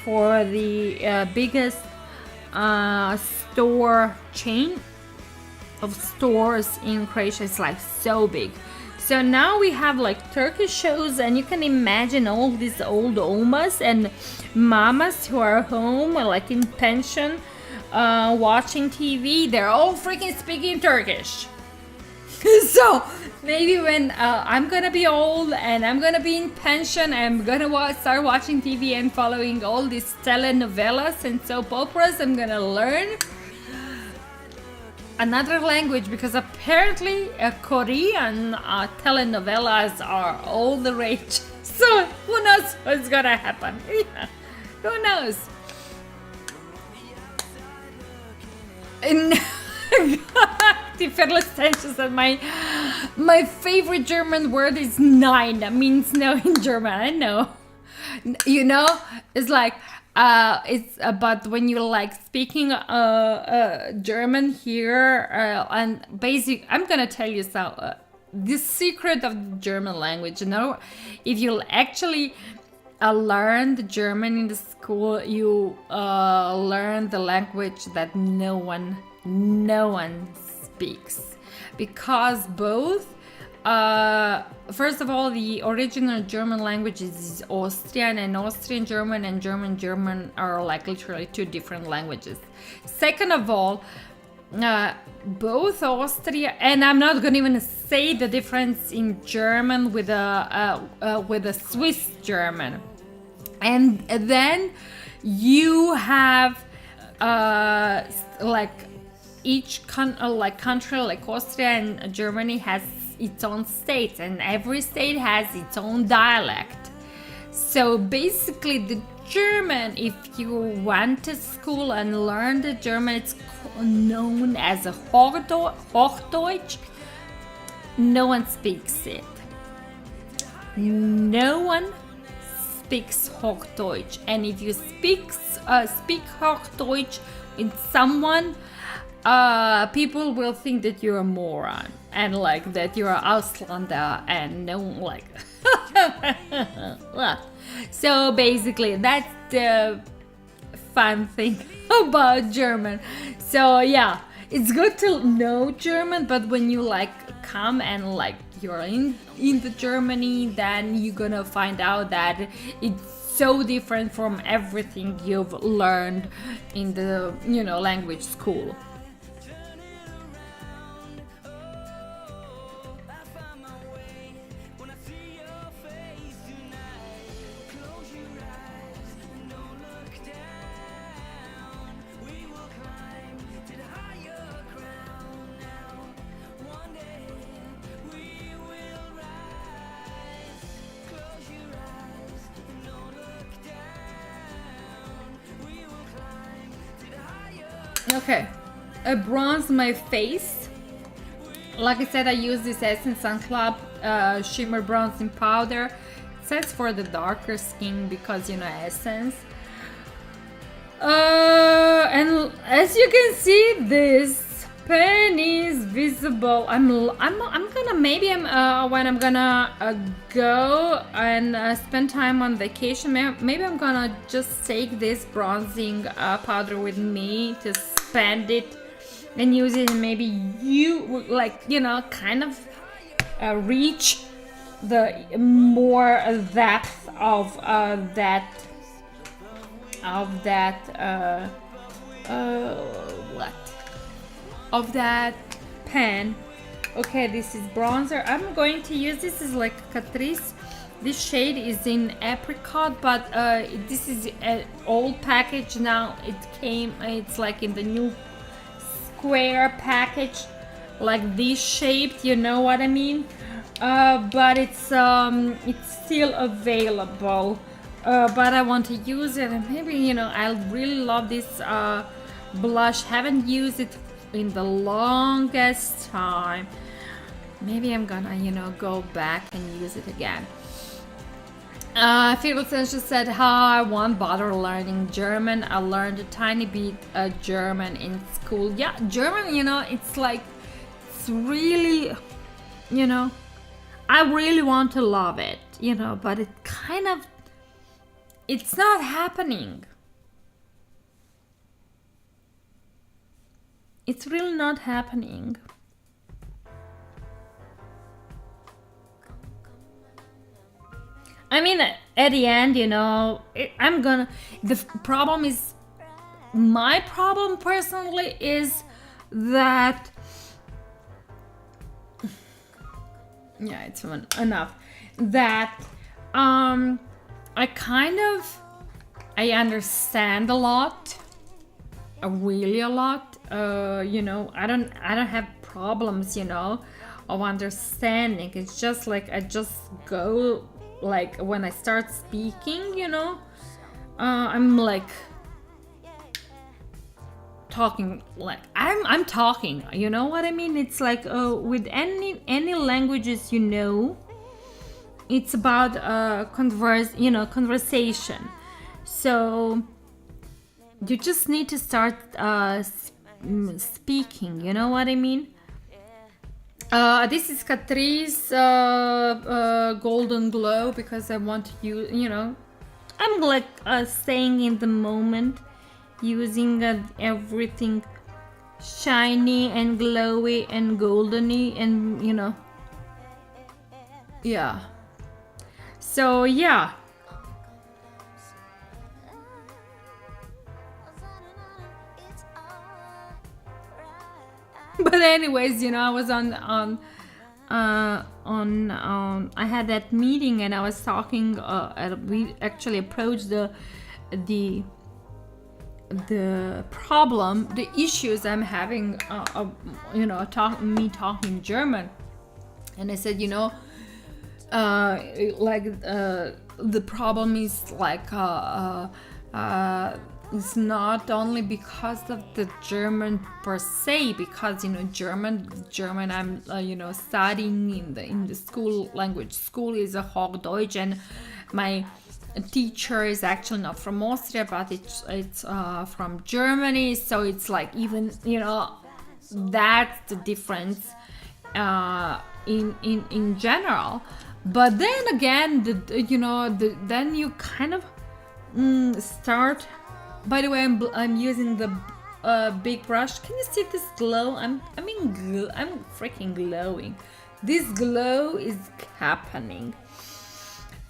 S2: for the biggest store chain of stores in Croatia. Is like so big. So now we have like Turkish shows, and you can imagine all these old omas and mamas who are home like in pension watching TV. They're all freaking speaking Turkish. So maybe when I'm gonna be old and I'm gonna be in pension, I'm gonna start watching TV and following all these telenovelas and soap operas, I'm gonna learn another language, because apparently Korean telenovelas are all the rage. So who knows what's gonna happen? Yeah, who knows? And said my favorite German word is nein. That means no in German. I know. You know, it's like but when you're like speaking German here and basic, I'm gonna tell you the secret of the German language. You know, if you actually learn the German in the school, you learn the language that no one speaks, because both first of all, the original German language is Austrian, and Austrian German and German are like literally two different languages. Second of all, both Austria, and I'm not going to even say the difference in German with a Swiss German. And then you have like each country like Austria and Germany has its own states, and every state has its own dialect. So basically the German, if you went to school and learned the German, it's known as a Hochdeutsch. No one speaks it. No one speaks Hochdeutsch, and if you speak Hochdeutsch with someone, people will think that you're a moron and like that you're an Auslander, and no like Well, so basically, that's the fun thing about German. So yeah, it's good to know German, but when you like come and like you're in the Germany, then you're gonna find out that it's so different from everything you've learned in the language school. Okay, I bronze my face. Like I said, I use this Essence Sun Club Shimmer Bronzing Powder. It says for the darker skin because Essence. And as you can see, this pen is visible. When I'm gonna go and spend time on vacation, maybe I'm gonna just take this bronzing powder with me to spend it and use it, and maybe you kind of reach the more depth of that pen. Okay, this is bronzer. I'm going to use this is like Catrice. This shade is in apricot, but this is an old package now. It's like in the new square package, like this shaped, you know what I mean? But it's still available. But I want to use it, and maybe I really love this blush. Haven't used it in the longest time. Maybe I'm gonna go back and use it again. Fidelsen just said, "Hi, I won't bother learning German. I learned a tiny bit German in school." Yeah, German, it's like, it's really, I really want to love it, but it's not happening. It's really not happening. I mean, at the end, the problem is, my problem personally is that, yeah, it's enough, that, I understand a lot, really a lot, I don't have problems, of understanding. It's just like, I just go, like, when I start speaking, I'm like talking, like I'm talking, you know what I mean? It's like with any languages, it's about conversation. So you just need to start speaking, you know what I mean? This is Catrice Golden Glow, because I want to use, I'm like staying in the moment, using everything shiny and glowy and goldeny, and yeah. So yeah. But anyways, I was on I had that meeting, and I was talking. We actually approached the problem, the issues I'm having. Talking German, and I said, the problem is like it's not only because of the German per se, because German I'm studying in the school language. School is a Hochdeutsch, and my teacher is actually not from Austria, but it's from Germany. So it's like, even that's the difference in general. But then again, then you kind of start. By the way, I'm using the big brush. Can you see this glow? I'm freaking glowing. This glow is happening.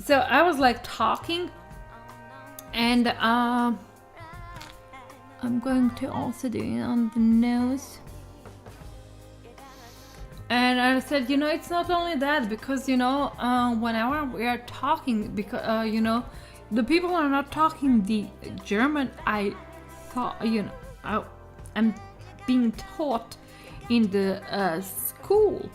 S2: So I was like talking, and I'm going to also do it on the nose. And I said, it's not only that, because whenever we are talking, because the people are not talking the German. I thought, I'm being taught in the school.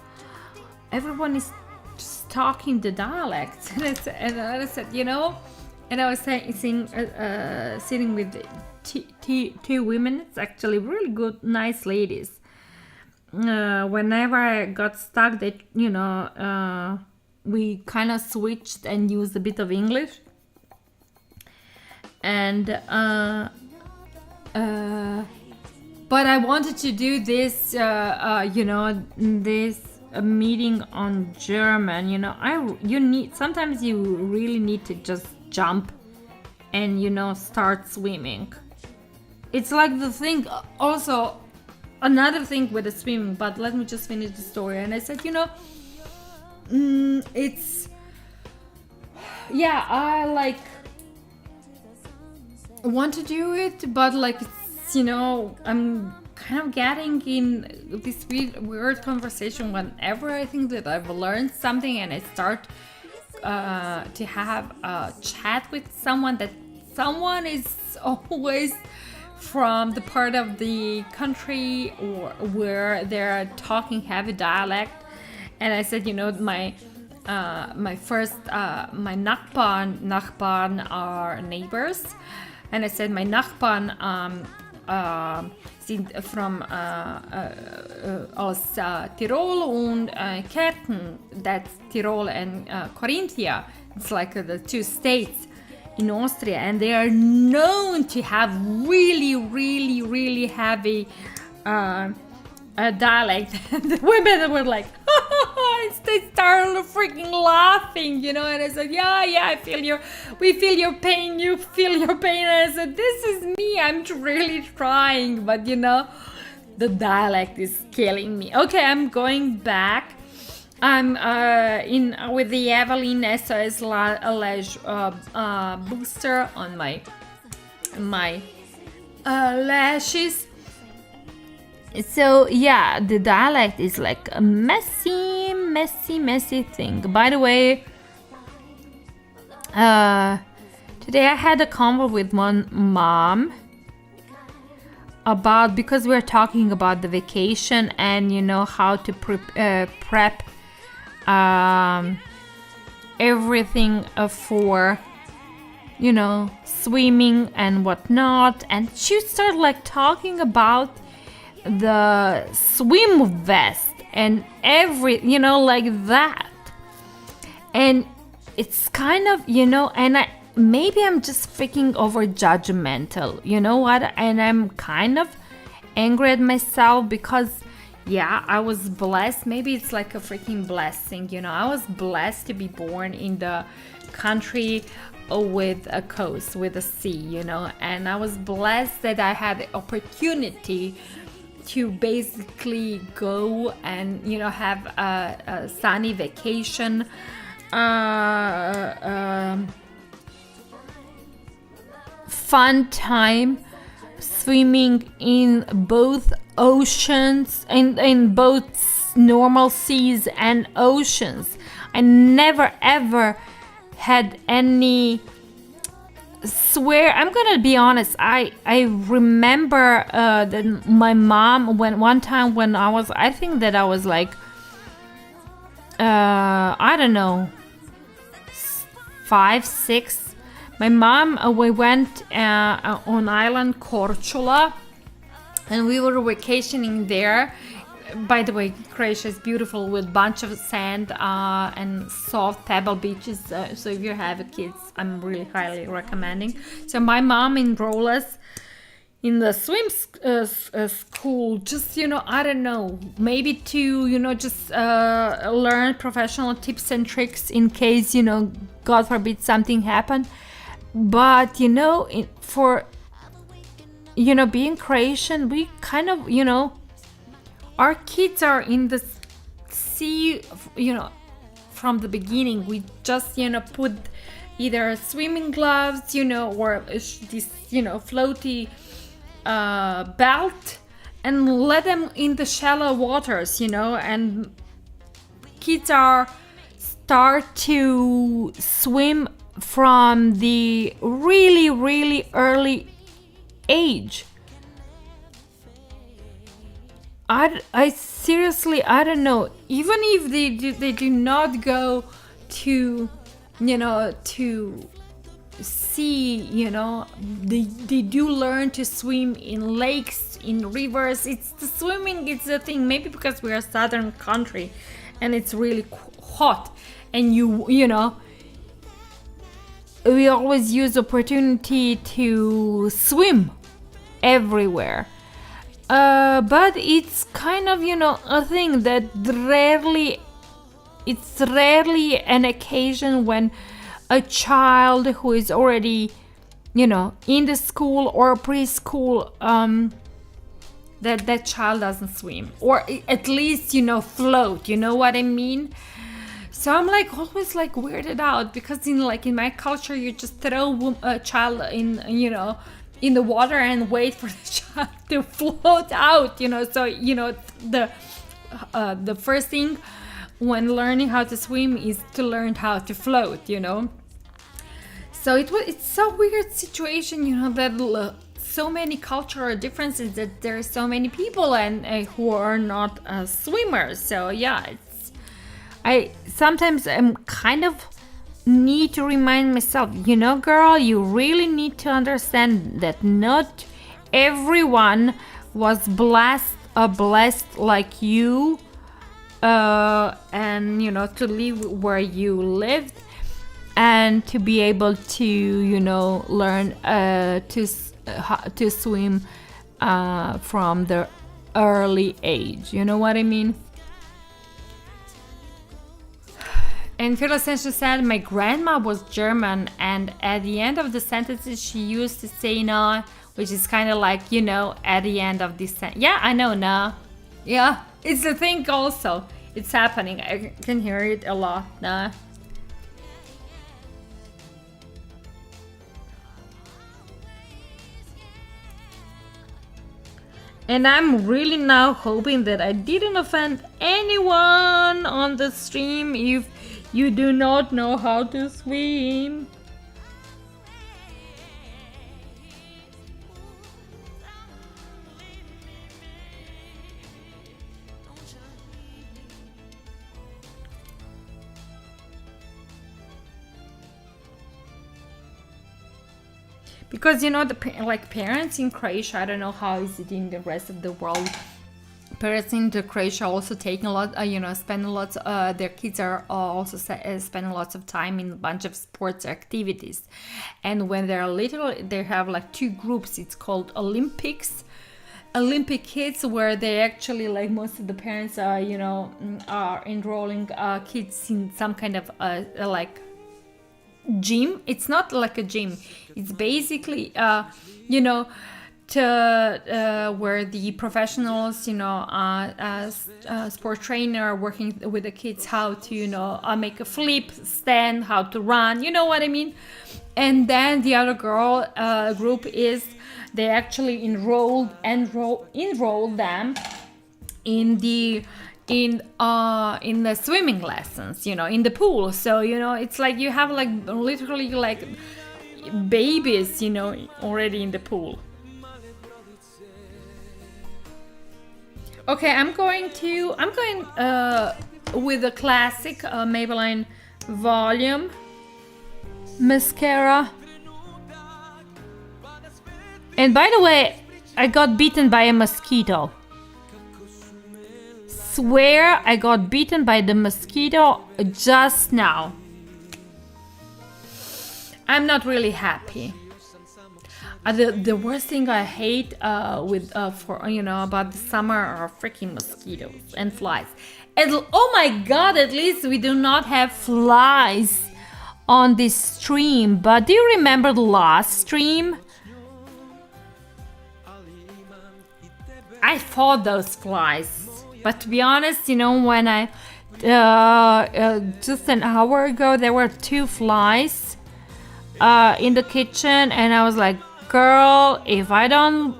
S2: Everyone is just talking the dialects, and I said, and I was sitting with two women. It's actually really good, nice ladies. Whenever I got stuck, they, we kind of switched and used a bit of English. And but I wanted to do this, this meeting on German. Sometimes you really need to just jump and start swimming. It's like the thing. Also, another thing with the swimming. But let me just finish the story. And I said, it's I like want to do it, but like I'm kind of getting in this weird conversation whenever I think that I've learned something and I start to have a chat with someone, that someone is always from the part of the country or where they're talking heavy dialect. And I said, my Nachbarn are neighbors. And I said, my Nachbarn sind from aus Tirol und Kärnten. That's Tirol and Carinthia. It's like the two states in Austria, and they are known to have really, really, really heavy dialect. And the women were like, they started freaking laughing, and I said, I feel we feel your pain, you feel your pain. And I said, this is me, I'm really trying, but the dialect is killing me. Okay, I'm going back. I'm in with the Evelyn SOS Lash booster on my lashes. So the dialect is like a messy thing. By the way, today I had a convo with one mom because we're talking about the vacation and how to prep everything for swimming and whatnot. And she started like talking about the swim vest and like that. And it's kind of and maybe I'm just freaking over judgmental, what, and I'm kind of angry at myself because I was blessed. Maybe it's like a freaking blessing, I was blessed to be born in the country with a coast, with a sea, and I was blessed that I had the opportunity to basically go and have a sunny vacation, fun time swimming in both oceans, in both normal seas and oceans. I never ever had any I'm gonna be honest, I remember that my mom, one time when I think that I was like I don't know, 5, 6, my mom, we went on island Korčula and we were vacationing there. By the way, Croatia is beautiful with bunch of sand and soft pebble beaches. So if you have kids, I'm really highly recommending. So my mom enrolled us in the school, just I don't know, maybe to just learn professional tips and tricks in case God forbid something happen. But for being Croatian, we kind of our kids are in the sea, from the beginning. We just put either swimming gloves, or this floaty belt, and let them in the shallow waters, and kids start to swim from the really, really early age. I seriously, I don't know, even if they do not go to to sea, they do learn to swim in lakes, in rivers. It's the swimming, it's the thing. Maybe because we are a southern country and it's really hot, and we always use opportunity to swim everywhere. But it's kind of a thing that it's rarely an occasion when a child who is already in the school or preschool, that child doesn't swim, or at least float, you know what I mean? So I'm always weirded out, because in my culture, you just throw a child in the water and wait for the child to float out, so the first thing when learning how to swim is to learn how to float, so it's so weird situation, that so many cultural differences, that there are so many people and who are not swimmers. So yeah, I sometimes am kind of need to remind myself, girl, you really need to understand that not everyone was blessed like you, and to live where you lived, and to be able to learn to swim from the early age. You know what I mean? And Philosensha said, my grandma was German, and at the end of the sentences she used to say no, which is kind of at the end of this sentence. Yeah, I know, no. Yeah, it's a thing also. It's happening. I can hear it a lot, no. And I'm really now hoping that I didn't offend anyone on the stream if you do not know how to swim. Because the parents in Croatia, I don't know how is it in the rest of the world. Parents in Croatia also taking a lot, spending lots. Their kids are also spending lots of time in a bunch of sports activities, and when they're little, they have two groups. It's called Olympic kids, where they actually most of the parents are enrolling kids in some kind of gym. It's not like a gym. It's basically where the professionals, sport trainer working with the kids how to make a flip, stand, how to run. You know what I mean? And then the other group is they actually enroll them in the swimming lessons, in the pool. So it's you have literally babies, already in the pool. Okay, I'm going with the classic Maybelline Volume mascara. And by the way, I got bitten by a mosquito. Swear I got bitten by the mosquito just now. I'm not really happy. The worst thing I hate with for about the summer are freaking mosquitoes and flies. And oh my god, at least we do not have flies on this stream. But do you remember the last stream? I fought those flies. But to be honest, when I just an hour ago there were 2 flies in the kitchen, and I was like, girl, if I don't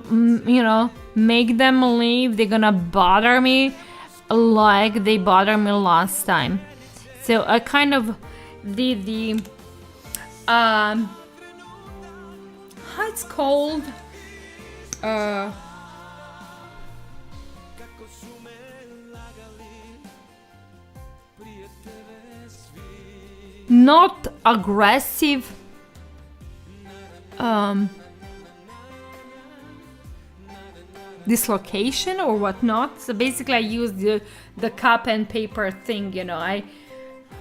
S2: make them leave, they're gonna bother me like they bothered me last time. So I kind of did the how it's called not aggressive dislocation or whatnot. So basically I use the cup and paper thing, I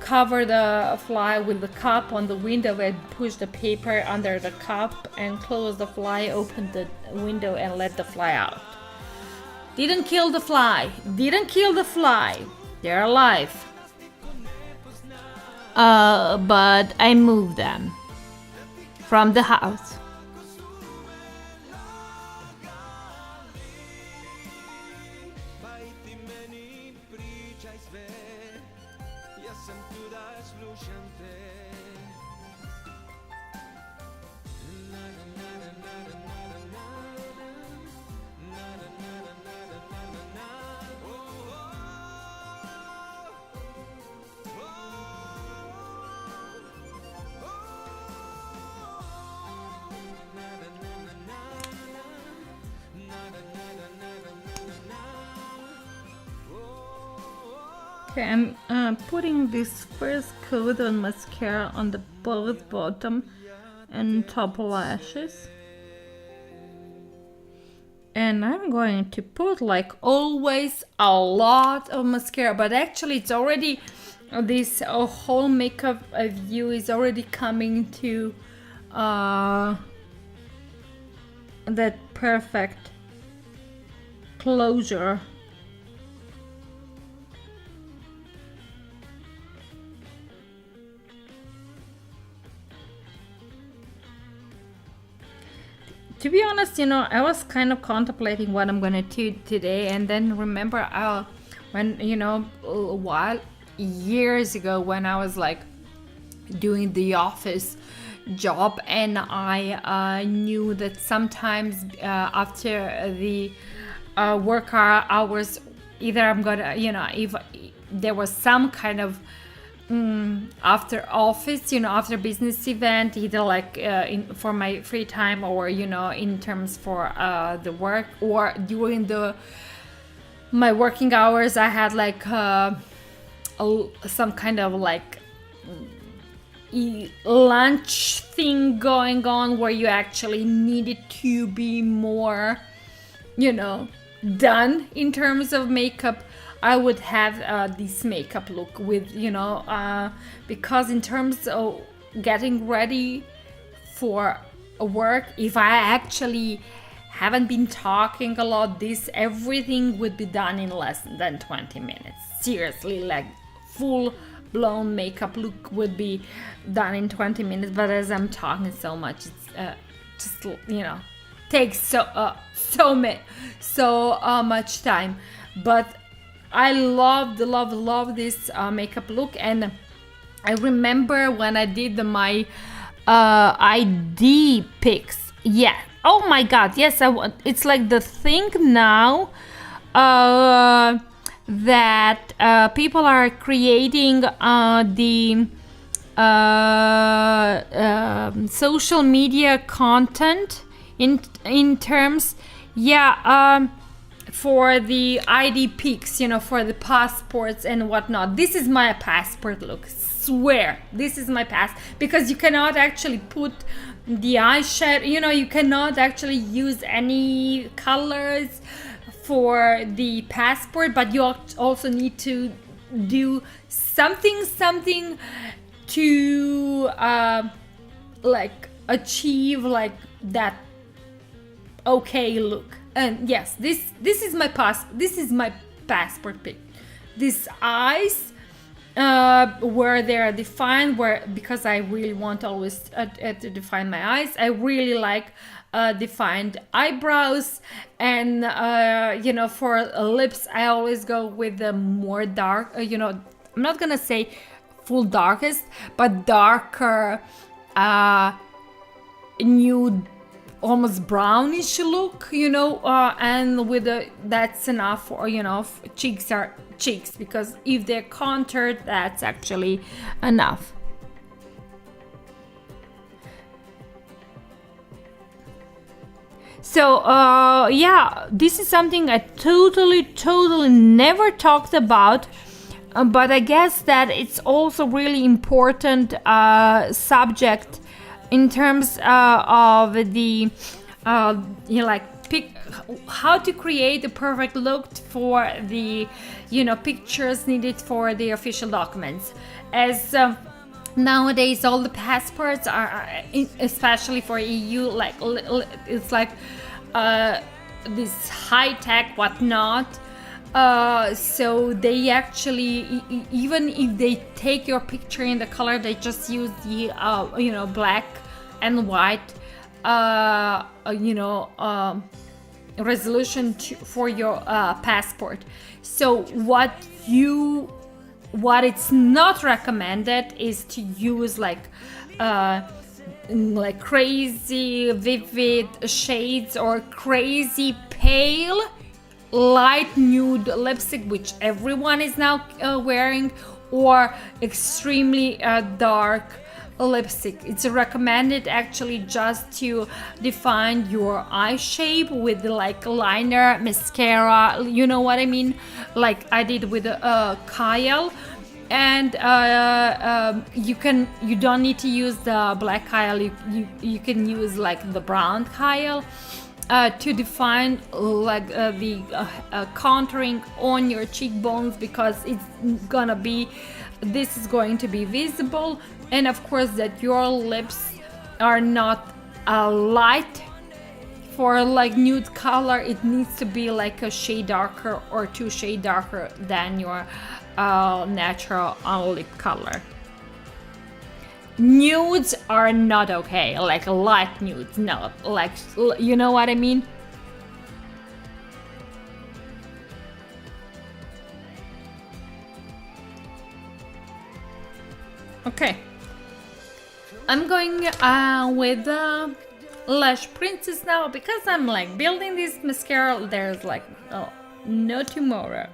S2: cover the fly with the cup on the window and push the paper under the cup and close the fly, open the window and let the fly out. Didn't kill the fly. They're alive. But I moved them from the house. Okay, I'm putting this first coat on mascara on the both bottom and top lashes. And I'm going to put, like always, a lot of mascara, but actually it's already, this whole makeup view is already coming to that perfect closure. To be honest, I was kind of contemplating what I'm gonna do today, and then remember when, a while, years ago, when I was like doing the office job, and I knew that sometimes after the work hours, either I'm gonna, if there was some kind of after office, after business event, either like for my free time, or in terms for the work, or during my working hours, I had like some kind of like lunch thing going on where you actually needed to be more done in terms of makeup. I would have this makeup look with, because in terms of getting ready for work, if I actually haven't been talking a lot, everything would be done in less than 20 minutes. Seriously, like full blown makeup look would be done in 20 minutes. But as I'm talking so much, it's just, takes so much time. But I love this makeup look. And I remember when I did my ID pics. Yeah. Oh my God. Yes. It's like the thing now that people are creating the social media content in terms. Yeah. For the ID pics, for the passports and whatnot. This is my passport look. Swear, this is my because you cannot actually put the eyeshadow, you cannot actually use any colors for the passport, but you also need to do something to like achieve like that okay look. And yes, this is my passport pic. These eyes, where they are defined, where because I really want always to define my eyes. I really like defined eyebrows, and for lips I always go with the more dark. I'm not gonna say full darkest, but darker, nude, almost brownish look, and with that's enough for, cheeks are cheeks, because if they're contoured, that's actually enough. So yeah, this is something I totally never talked about, but I guess that it's also really important subject in terms of the pick how to create a perfect look for the pictures needed for the official documents, as nowadays all the passports are especially for EU, it's like this high tech whatnot. So they actually, even if they take your picture in the color, they just use the black and white resolution for your passport. So what it's not recommended is to use like crazy vivid shades or crazy pale light nude lipstick, which everyone is now wearing, or extremely dark lipstick. It's recommended actually just to define your eye shape with like liner, mascara, you know what I mean, like I did with Kyle. And you don't need to use the black Kyle, you can use like the brown Kyle to define like the contouring on your cheekbones, because this is going to be visible. And of course that your lips are not light for like nude color. It needs to be like a shade darker or 2 shades darker than your natural lip color. Nudes are not okay, like light nudes, no, like, you know what I mean? Okay, I'm going with Lash Princess now, because I'm like building this mascara. There's like no tomorrow.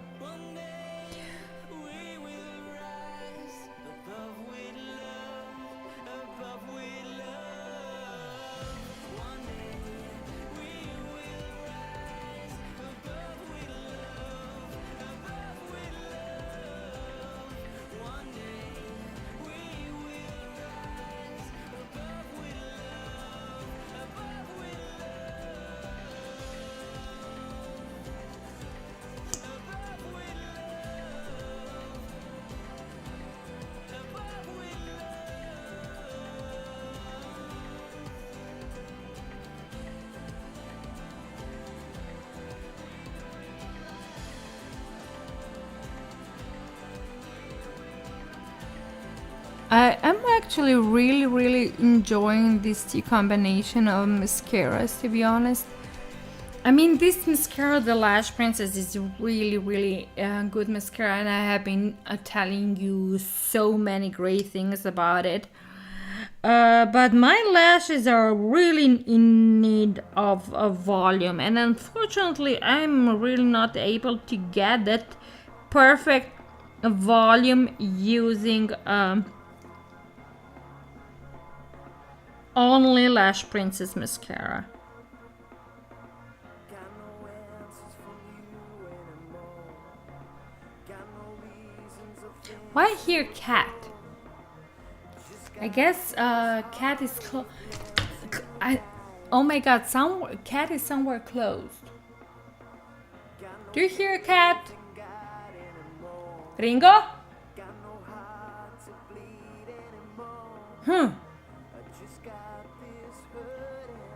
S2: I'm actually really enjoying this two combination of mascaras, to be honest. I mean, this mascara, the Lash Princess, is really good mascara, and I have been telling you so many great things about it. But my lashes are really in need of volume, and unfortunately I'm really not able to get that perfect volume using only Lash Princess mascara. Why I hear cat? I guess cat is oh my god, cat is somewhere closed. Do you hear a cat? Ringo?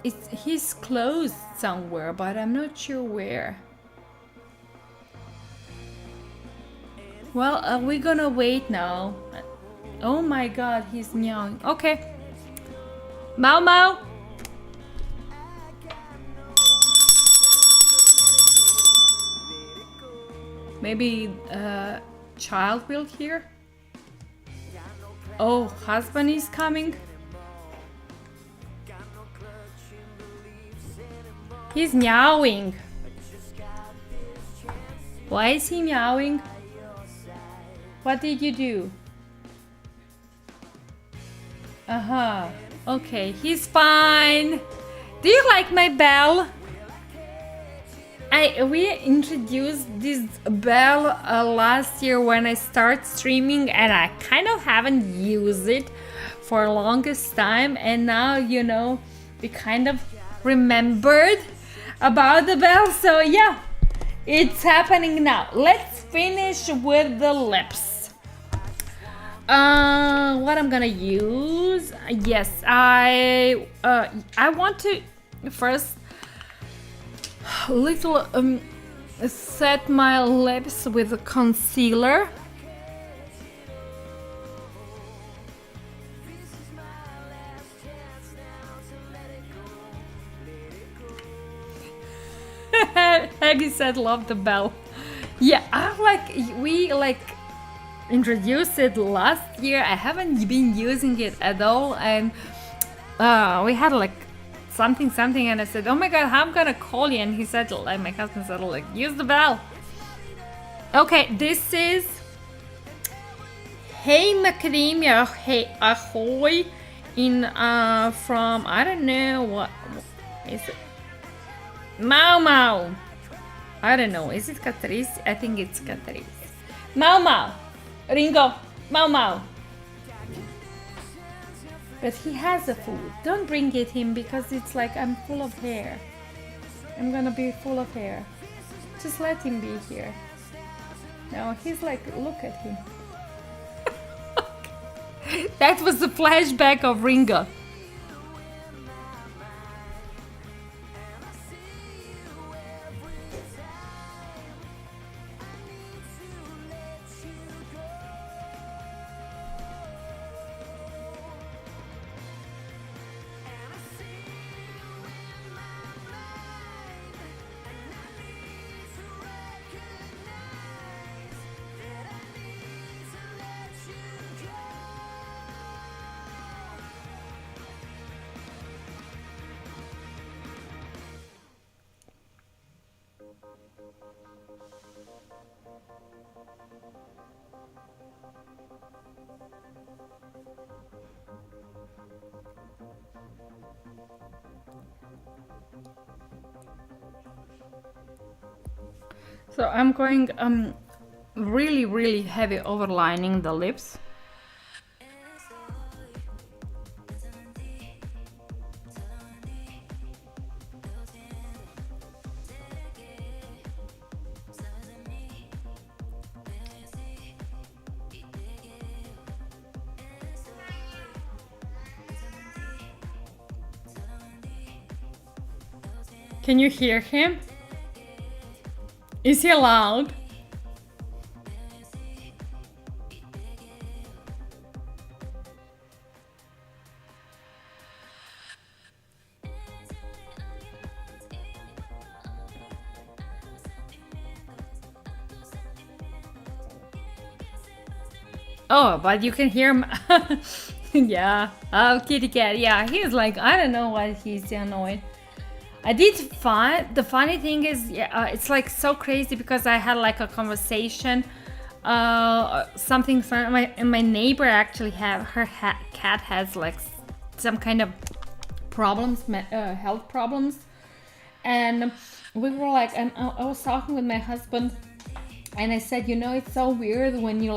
S2: he's closed somewhere, but I'm not sure where. Well, we're gonna wait now. Oh my god, he's meowing. Okay. Mau Mau. Maybe child will hear. Oh, husband is coming. He's meowing. Why is he meowing? What did you do? Uh-huh. Okay, he's fine. Do you like my bell? We introduced this bell last year when I started streaming, and I kind of haven't used it for longest time, and now we kind of remembered about the bell. So yeah, it's happening now. Let's finish with the lips. What I'm gonna use? Yes, I want to first little set my lips with a concealer. Aggie said love the bell. Yeah, we introduced it last year. I haven't been using it at all, and we had something, and I said, oh my god, I'm gonna call you, and he said, my husband said, use the bell. Okay, this is Hey Macadamia, Hey Ahoy, in from, I don't know, what is it? Mau Mau. I don't know, is it Catrice? I think it's Catrice. Mau Mau. Ringo. Mau Mau. But he has the food. Don't bring it him, because it's I'm full of hair. I'm gonna be full of hair. Just let him be here. No, he's look at him. That was the flashback of Ringo. So I'm going really heavy overlining the lips. Can you hear him? Is he loud? Oh, but you can hear him. Yeah. Oh, kitty cat. Yeah, he's I don't know why he's annoyed. I did find the funny thing is, it's so crazy, because I had a conversation, something. My neighbor actually her cat has some kind of problems, health problems, and we were I was talking with my husband, and I said, it's so weird when you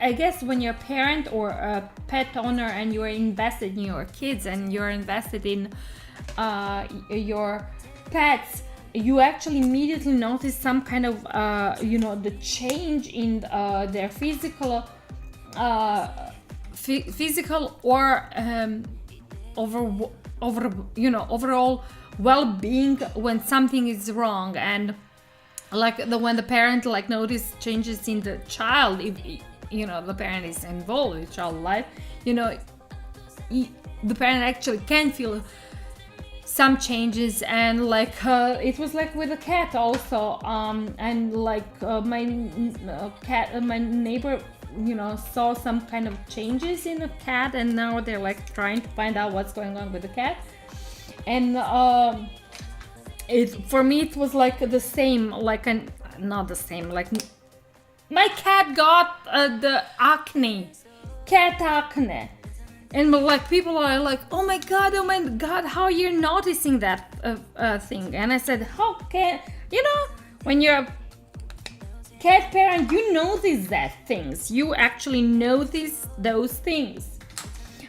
S2: I guess when you're a parent or a pet owner and you're invested in your kids and you're invested in your pets, you actually immediately notice some kind of the change in their physical overall well-being when something is wrong, and like when the parent like notice changes in the child, if the parent is involved in child life, the parent actually can feel some changes. And like it was like with a cat also, and like my neighbor saw some kind of changes in the cat, and now they're like trying to find out what's going on with the cat. And for me it was like the same, like not the same, like my cat got the cat acne. And like people are like, oh my god, how you're noticing that thing? And I said, how can when you're a cat parent, you notice that things, you actually notice those things.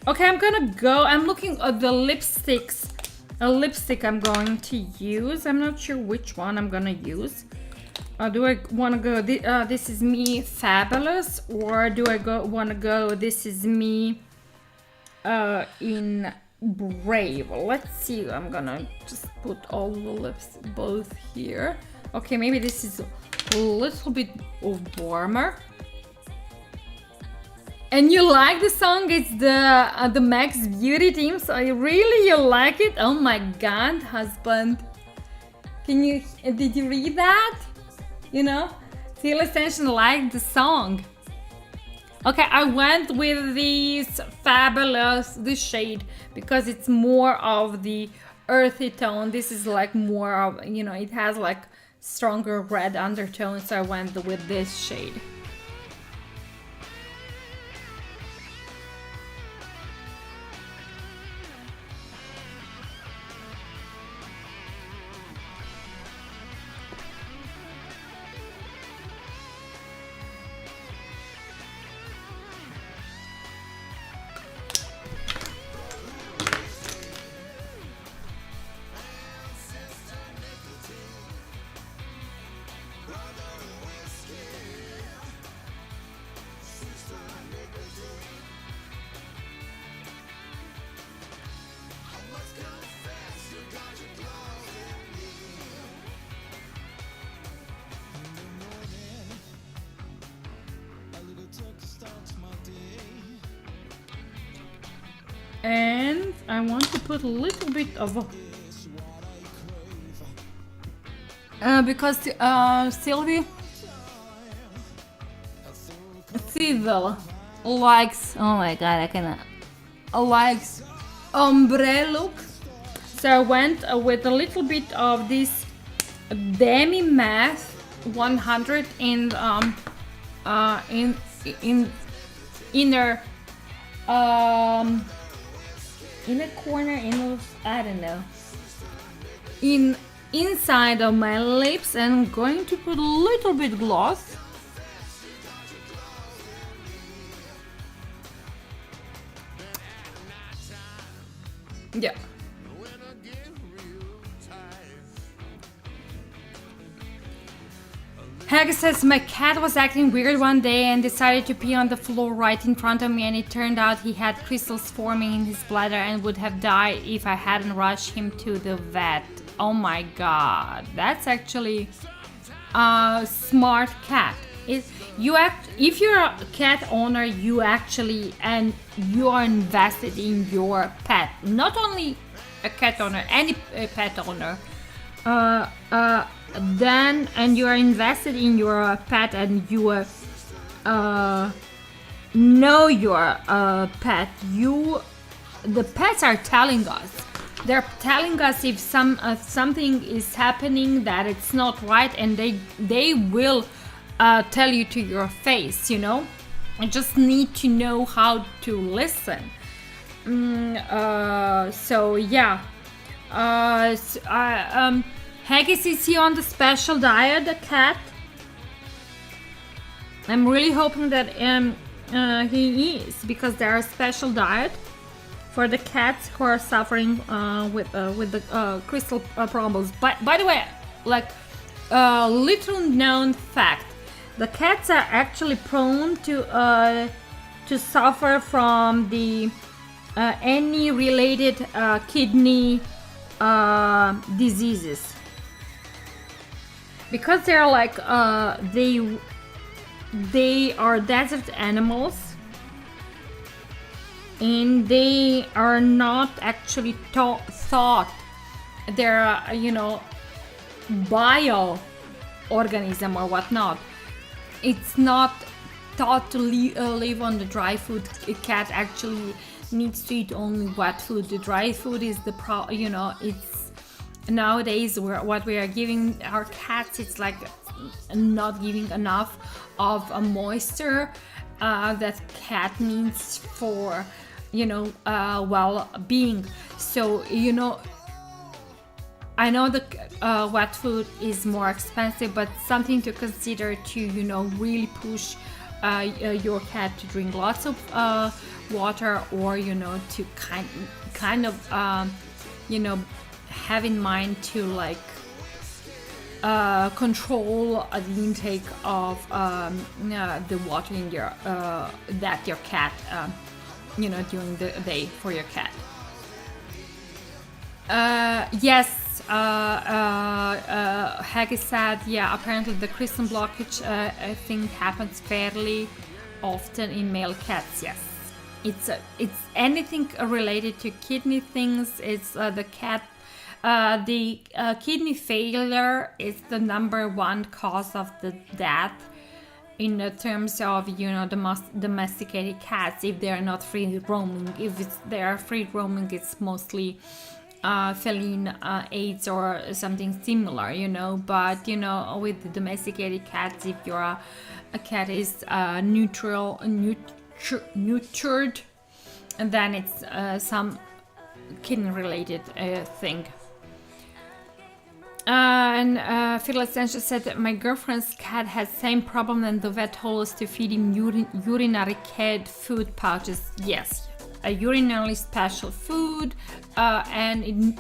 S2: Okay, I'm looking at the lipstick I'm going to use. I'm not sure which one I'm gonna use. Do I want to go This Is Me Fabulous, or do I want to go This Is Me in Brave? Let's see. I'm gonna just put all the lips both here. Okay, maybe this is a little bit warmer. And you like the song? It's the Max Beauty team. So really, you like it? Oh my god, husband! Did you read that? Seal Ascension liked the song. Okay, I went with this shade because it's more of the earthy tone. This is like more of, it has like stronger red undertones, so I went with this shade. And I want to put a little bit of because Sylvie likes, oh my god, I cannot, likes ombre look, so I went with a little bit of this Demi Matte 100 in inner in a corner, I don't know, inside of my lips, and I'm going to put a little bit gloss. Yeah. Hag says, my cat was acting weird one day and decided to pee on the floor right in front of me, and it turned out he had crystals forming in his bladder and would have died if I hadn't rushed him to the vet. Oh my god, that's actually a smart cat. If you're a cat owner, you are invested in your pet. Not only a cat owner, any pet owner. And you are invested in your pet, and you know your pet. The pets are telling us. They're telling us if something is happening that it's not right, and they will tell you to your face. You just need to know how to listen. So yeah. Haggis, is he on the special diet, the cat? I'm really hoping that he is, because there are special diet for the cats who are suffering with the crystal problems. By the way, like little known fact, the cats are actually prone to suffer from the any related kidney diseases, because they're like they are desert animals, and they are not actually thought they're bio organism or whatnot. It's not thought to live on the dry food. A cat actually needs to eat only wet food. The dry food is the it's nowadays what we are giving our cats. It's like not giving enough of a moisture that cat needs for well-being. So I know the wet food is more expensive, but something to consider to really push your cat to drink lots of water, or to kind of have in mind to like control the intake of the water in your that your cat during the day for your cat. Yes, Haggy said, yeah, apparently the crystal blockage thing happens fairly often in male cats. Yes, it's anything related to kidney things. It's the cat. The kidney failure is the number one cause of the death in the terms of the domesticated cats, if they are not free roaming. If they are free roaming, it's mostly feline AIDS or something similar, but with the domesticated cats, if a cat is nurtured, and then it's some kidney related thing. And Phyllis Sanchez said that my girlfriend's cat has same problem, and the vet told us to feed him urinary cat food pouches. Yes, a urinary special food, and it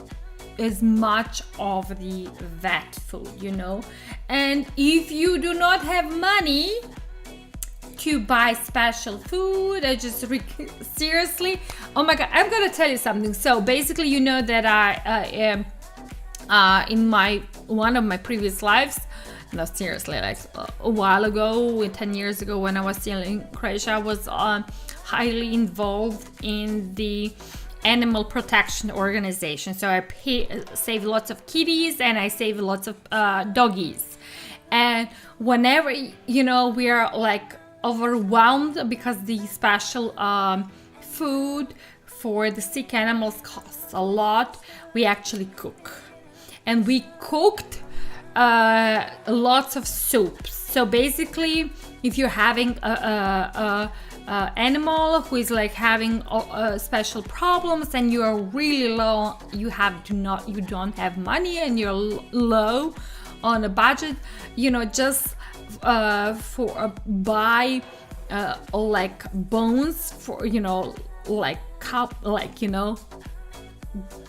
S2: is much of the vet food, and if you do not have money to buy special food, seriously, oh my god, I'm gonna tell you something. So basically, that I in one of my previous lives, no, seriously, like a while ago, 10 years ago, when I was still in Croatia, I was highly involved in the animal protection organization. So I saved lots of kitties, and I saved lots of doggies. And whenever we are like overwhelmed because the special food for the sick animals costs a lot, we actually cook. And we cooked lots of soups. So basically, if you're having a animal who is like having special problems, and you are really low, you don't have money, and you're low on a budget, just for buy like bones for like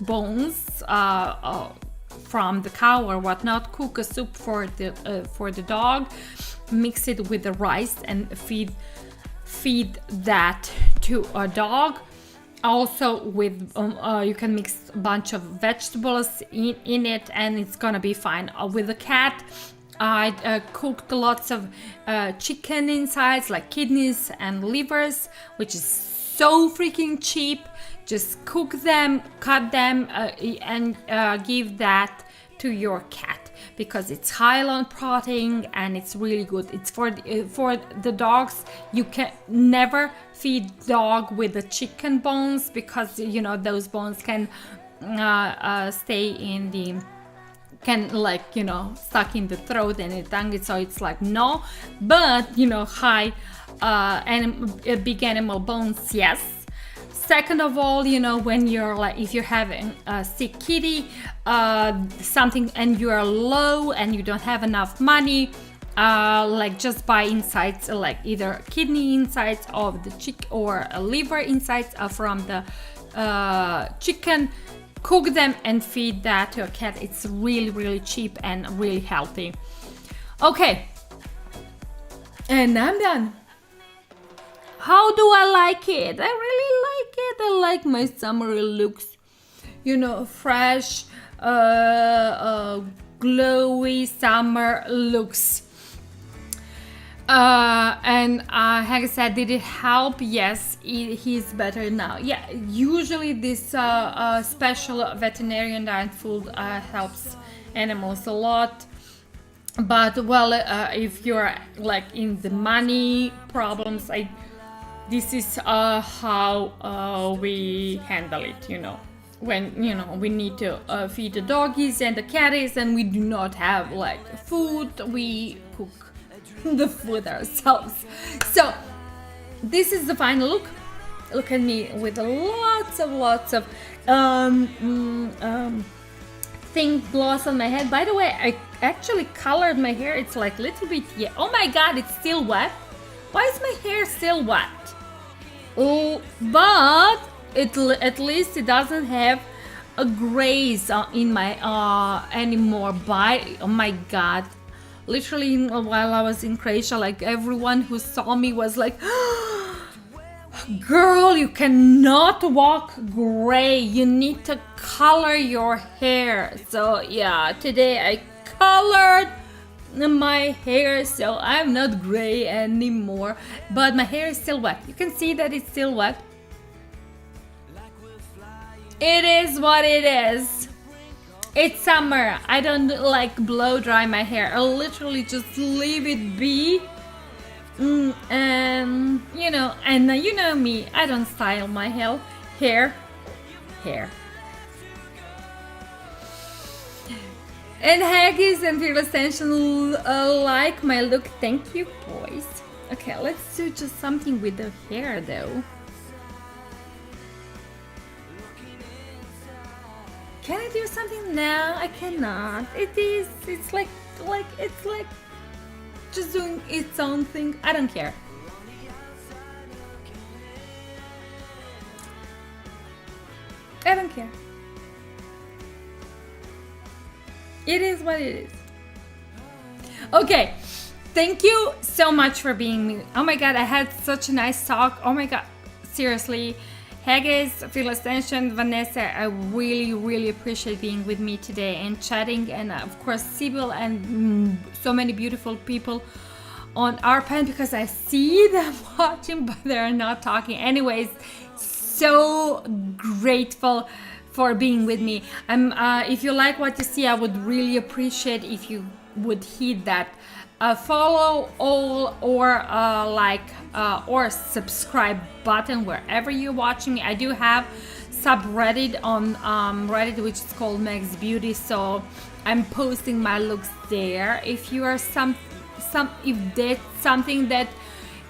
S2: bones from the cow or whatnot. Cook a soup for the dog, mix it with the rice, and feed that to a dog. Also with you can mix a bunch of vegetables in it, and it's gonna be fine. With the cat, I cooked lots of chicken insides, like kidneys and livers, which is so freaking cheap. Just cook them, cut them, and give that to your cat, because it's high on protein and it's really good. It's for the dogs. You can never feed dog with the chicken bones, because those bones can stay in the stuck in the throat and the tongue. So it's like no, but high big animal bones, yes. Second of all, when you're like, if you're having a sick kitty, something, and you are low and you don't have enough money, like just buy insides, like either kidney insides of the chick or a liver insides from the chicken. Cook them and feed that to a cat. It's really, really cheap and really healthy. Okay, and I'm done. How do I like it? I really like it. I like my summery looks. Fresh, glowy summer looks. And like I said, did it help? Yes, he's better now. Yeah, usually this special veterinarian diet food helps animals a lot. But well, if you're like in the money problems, this is how we handle it. When we need to feed the doggies and the catties, and we do not have like food, we cook the food ourselves. So this is the final look. Look at me with lots of pink gloss on my head. By the way, I actually colored my hair. It's like little bit, yeah. Oh my god, it's still wet. Why is my hair still wet? Oh, but at least it doesn't have a graze in my anymore. Oh my god, literally while I was in Croatia, like everyone who saw me was like, girl, you cannot walk gray, you need to color your hair. So yeah, today I colored my hair, so I'm not gray anymore, but my hair is still wet. You can see that it's still wet. It is what it is. It's summer. I don't like blow dry my hair. I literally just leave it be. And you know me, I don't style my hair. And Haggis and Fearless Tension like my look. Thank you, boys. Okay, let's do just something with the hair though. Can I do something now? I cannot. It's like just doing its own thing. I don't care. I don't care. It is what it is. Okay, thank you so much for being me. Oh my god, I had such a nice talk. Oh my god, seriously. Haggis, Fearless Tension, Vanessa, I really appreciate being with me today and chatting, and of course Sibyl and so many beautiful people on our pen, because I see them watching but they're not talking. Anyways, so grateful for being with me. If you like what you see, I would really appreciate if you would hit that follow all or like or subscribe button wherever you're watching me. I do have subreddit on Reddit, which is called Meg's Beauty, so I'm posting my looks there. If you are if that's something that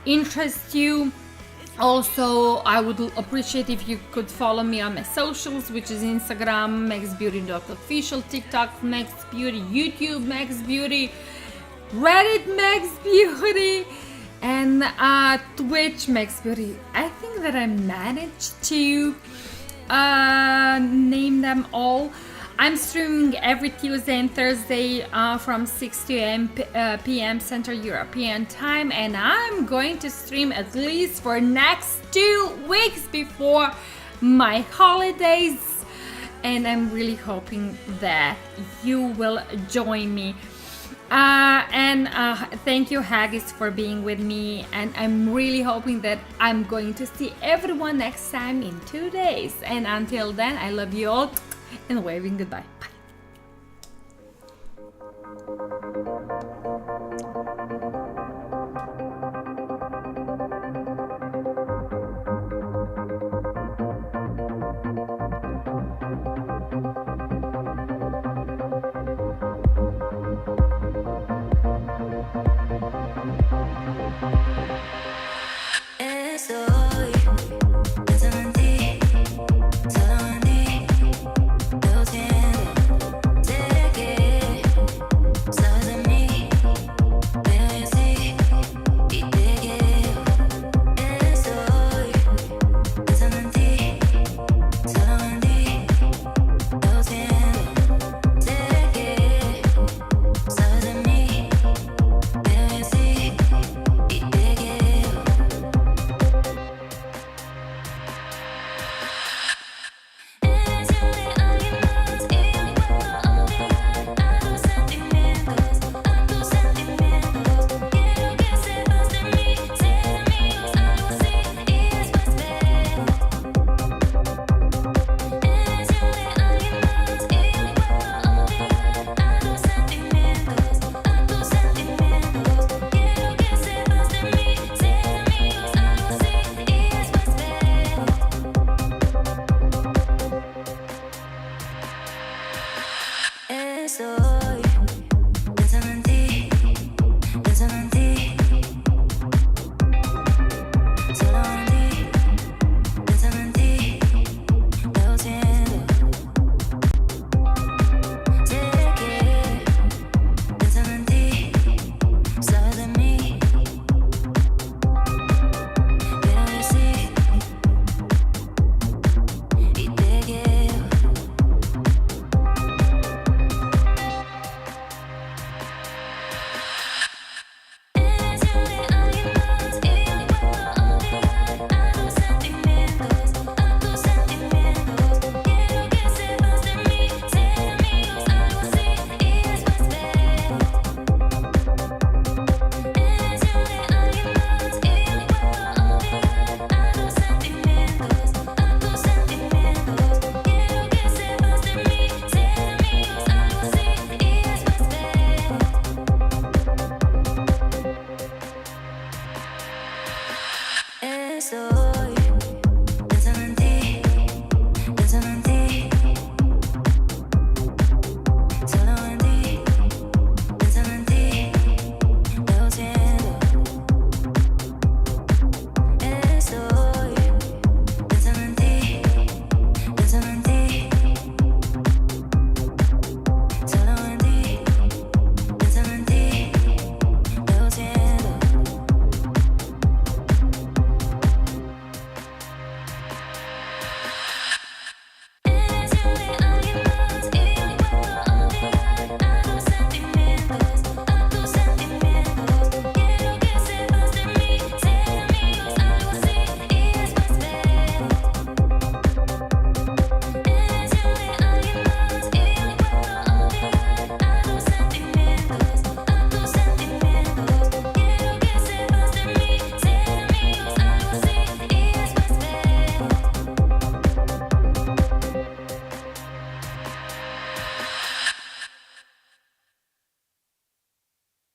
S2: interests you, also I would appreciate if you could follow me on my socials, which is Instagram maxbeauty.official, TikTok Max Beauty, YouTube Max Beauty, Reddit Max Beauty, and Twitch Max Beauty. I think that I managed to name them all. I'm streaming every Tuesday and Thursday from 6 p.m. Central European Time, and I'm going to stream at least for next 2 weeks before my holidays, and I'm really hoping that you will join me. Thank you, Haggis, for being with me, and I'm really hoping that I'm going to see everyone next time in 2 days. And until then, I love you all, and waving goodbye. Bye.
S1: Estoy pensando en ti, solo en ti, lo siento. soy.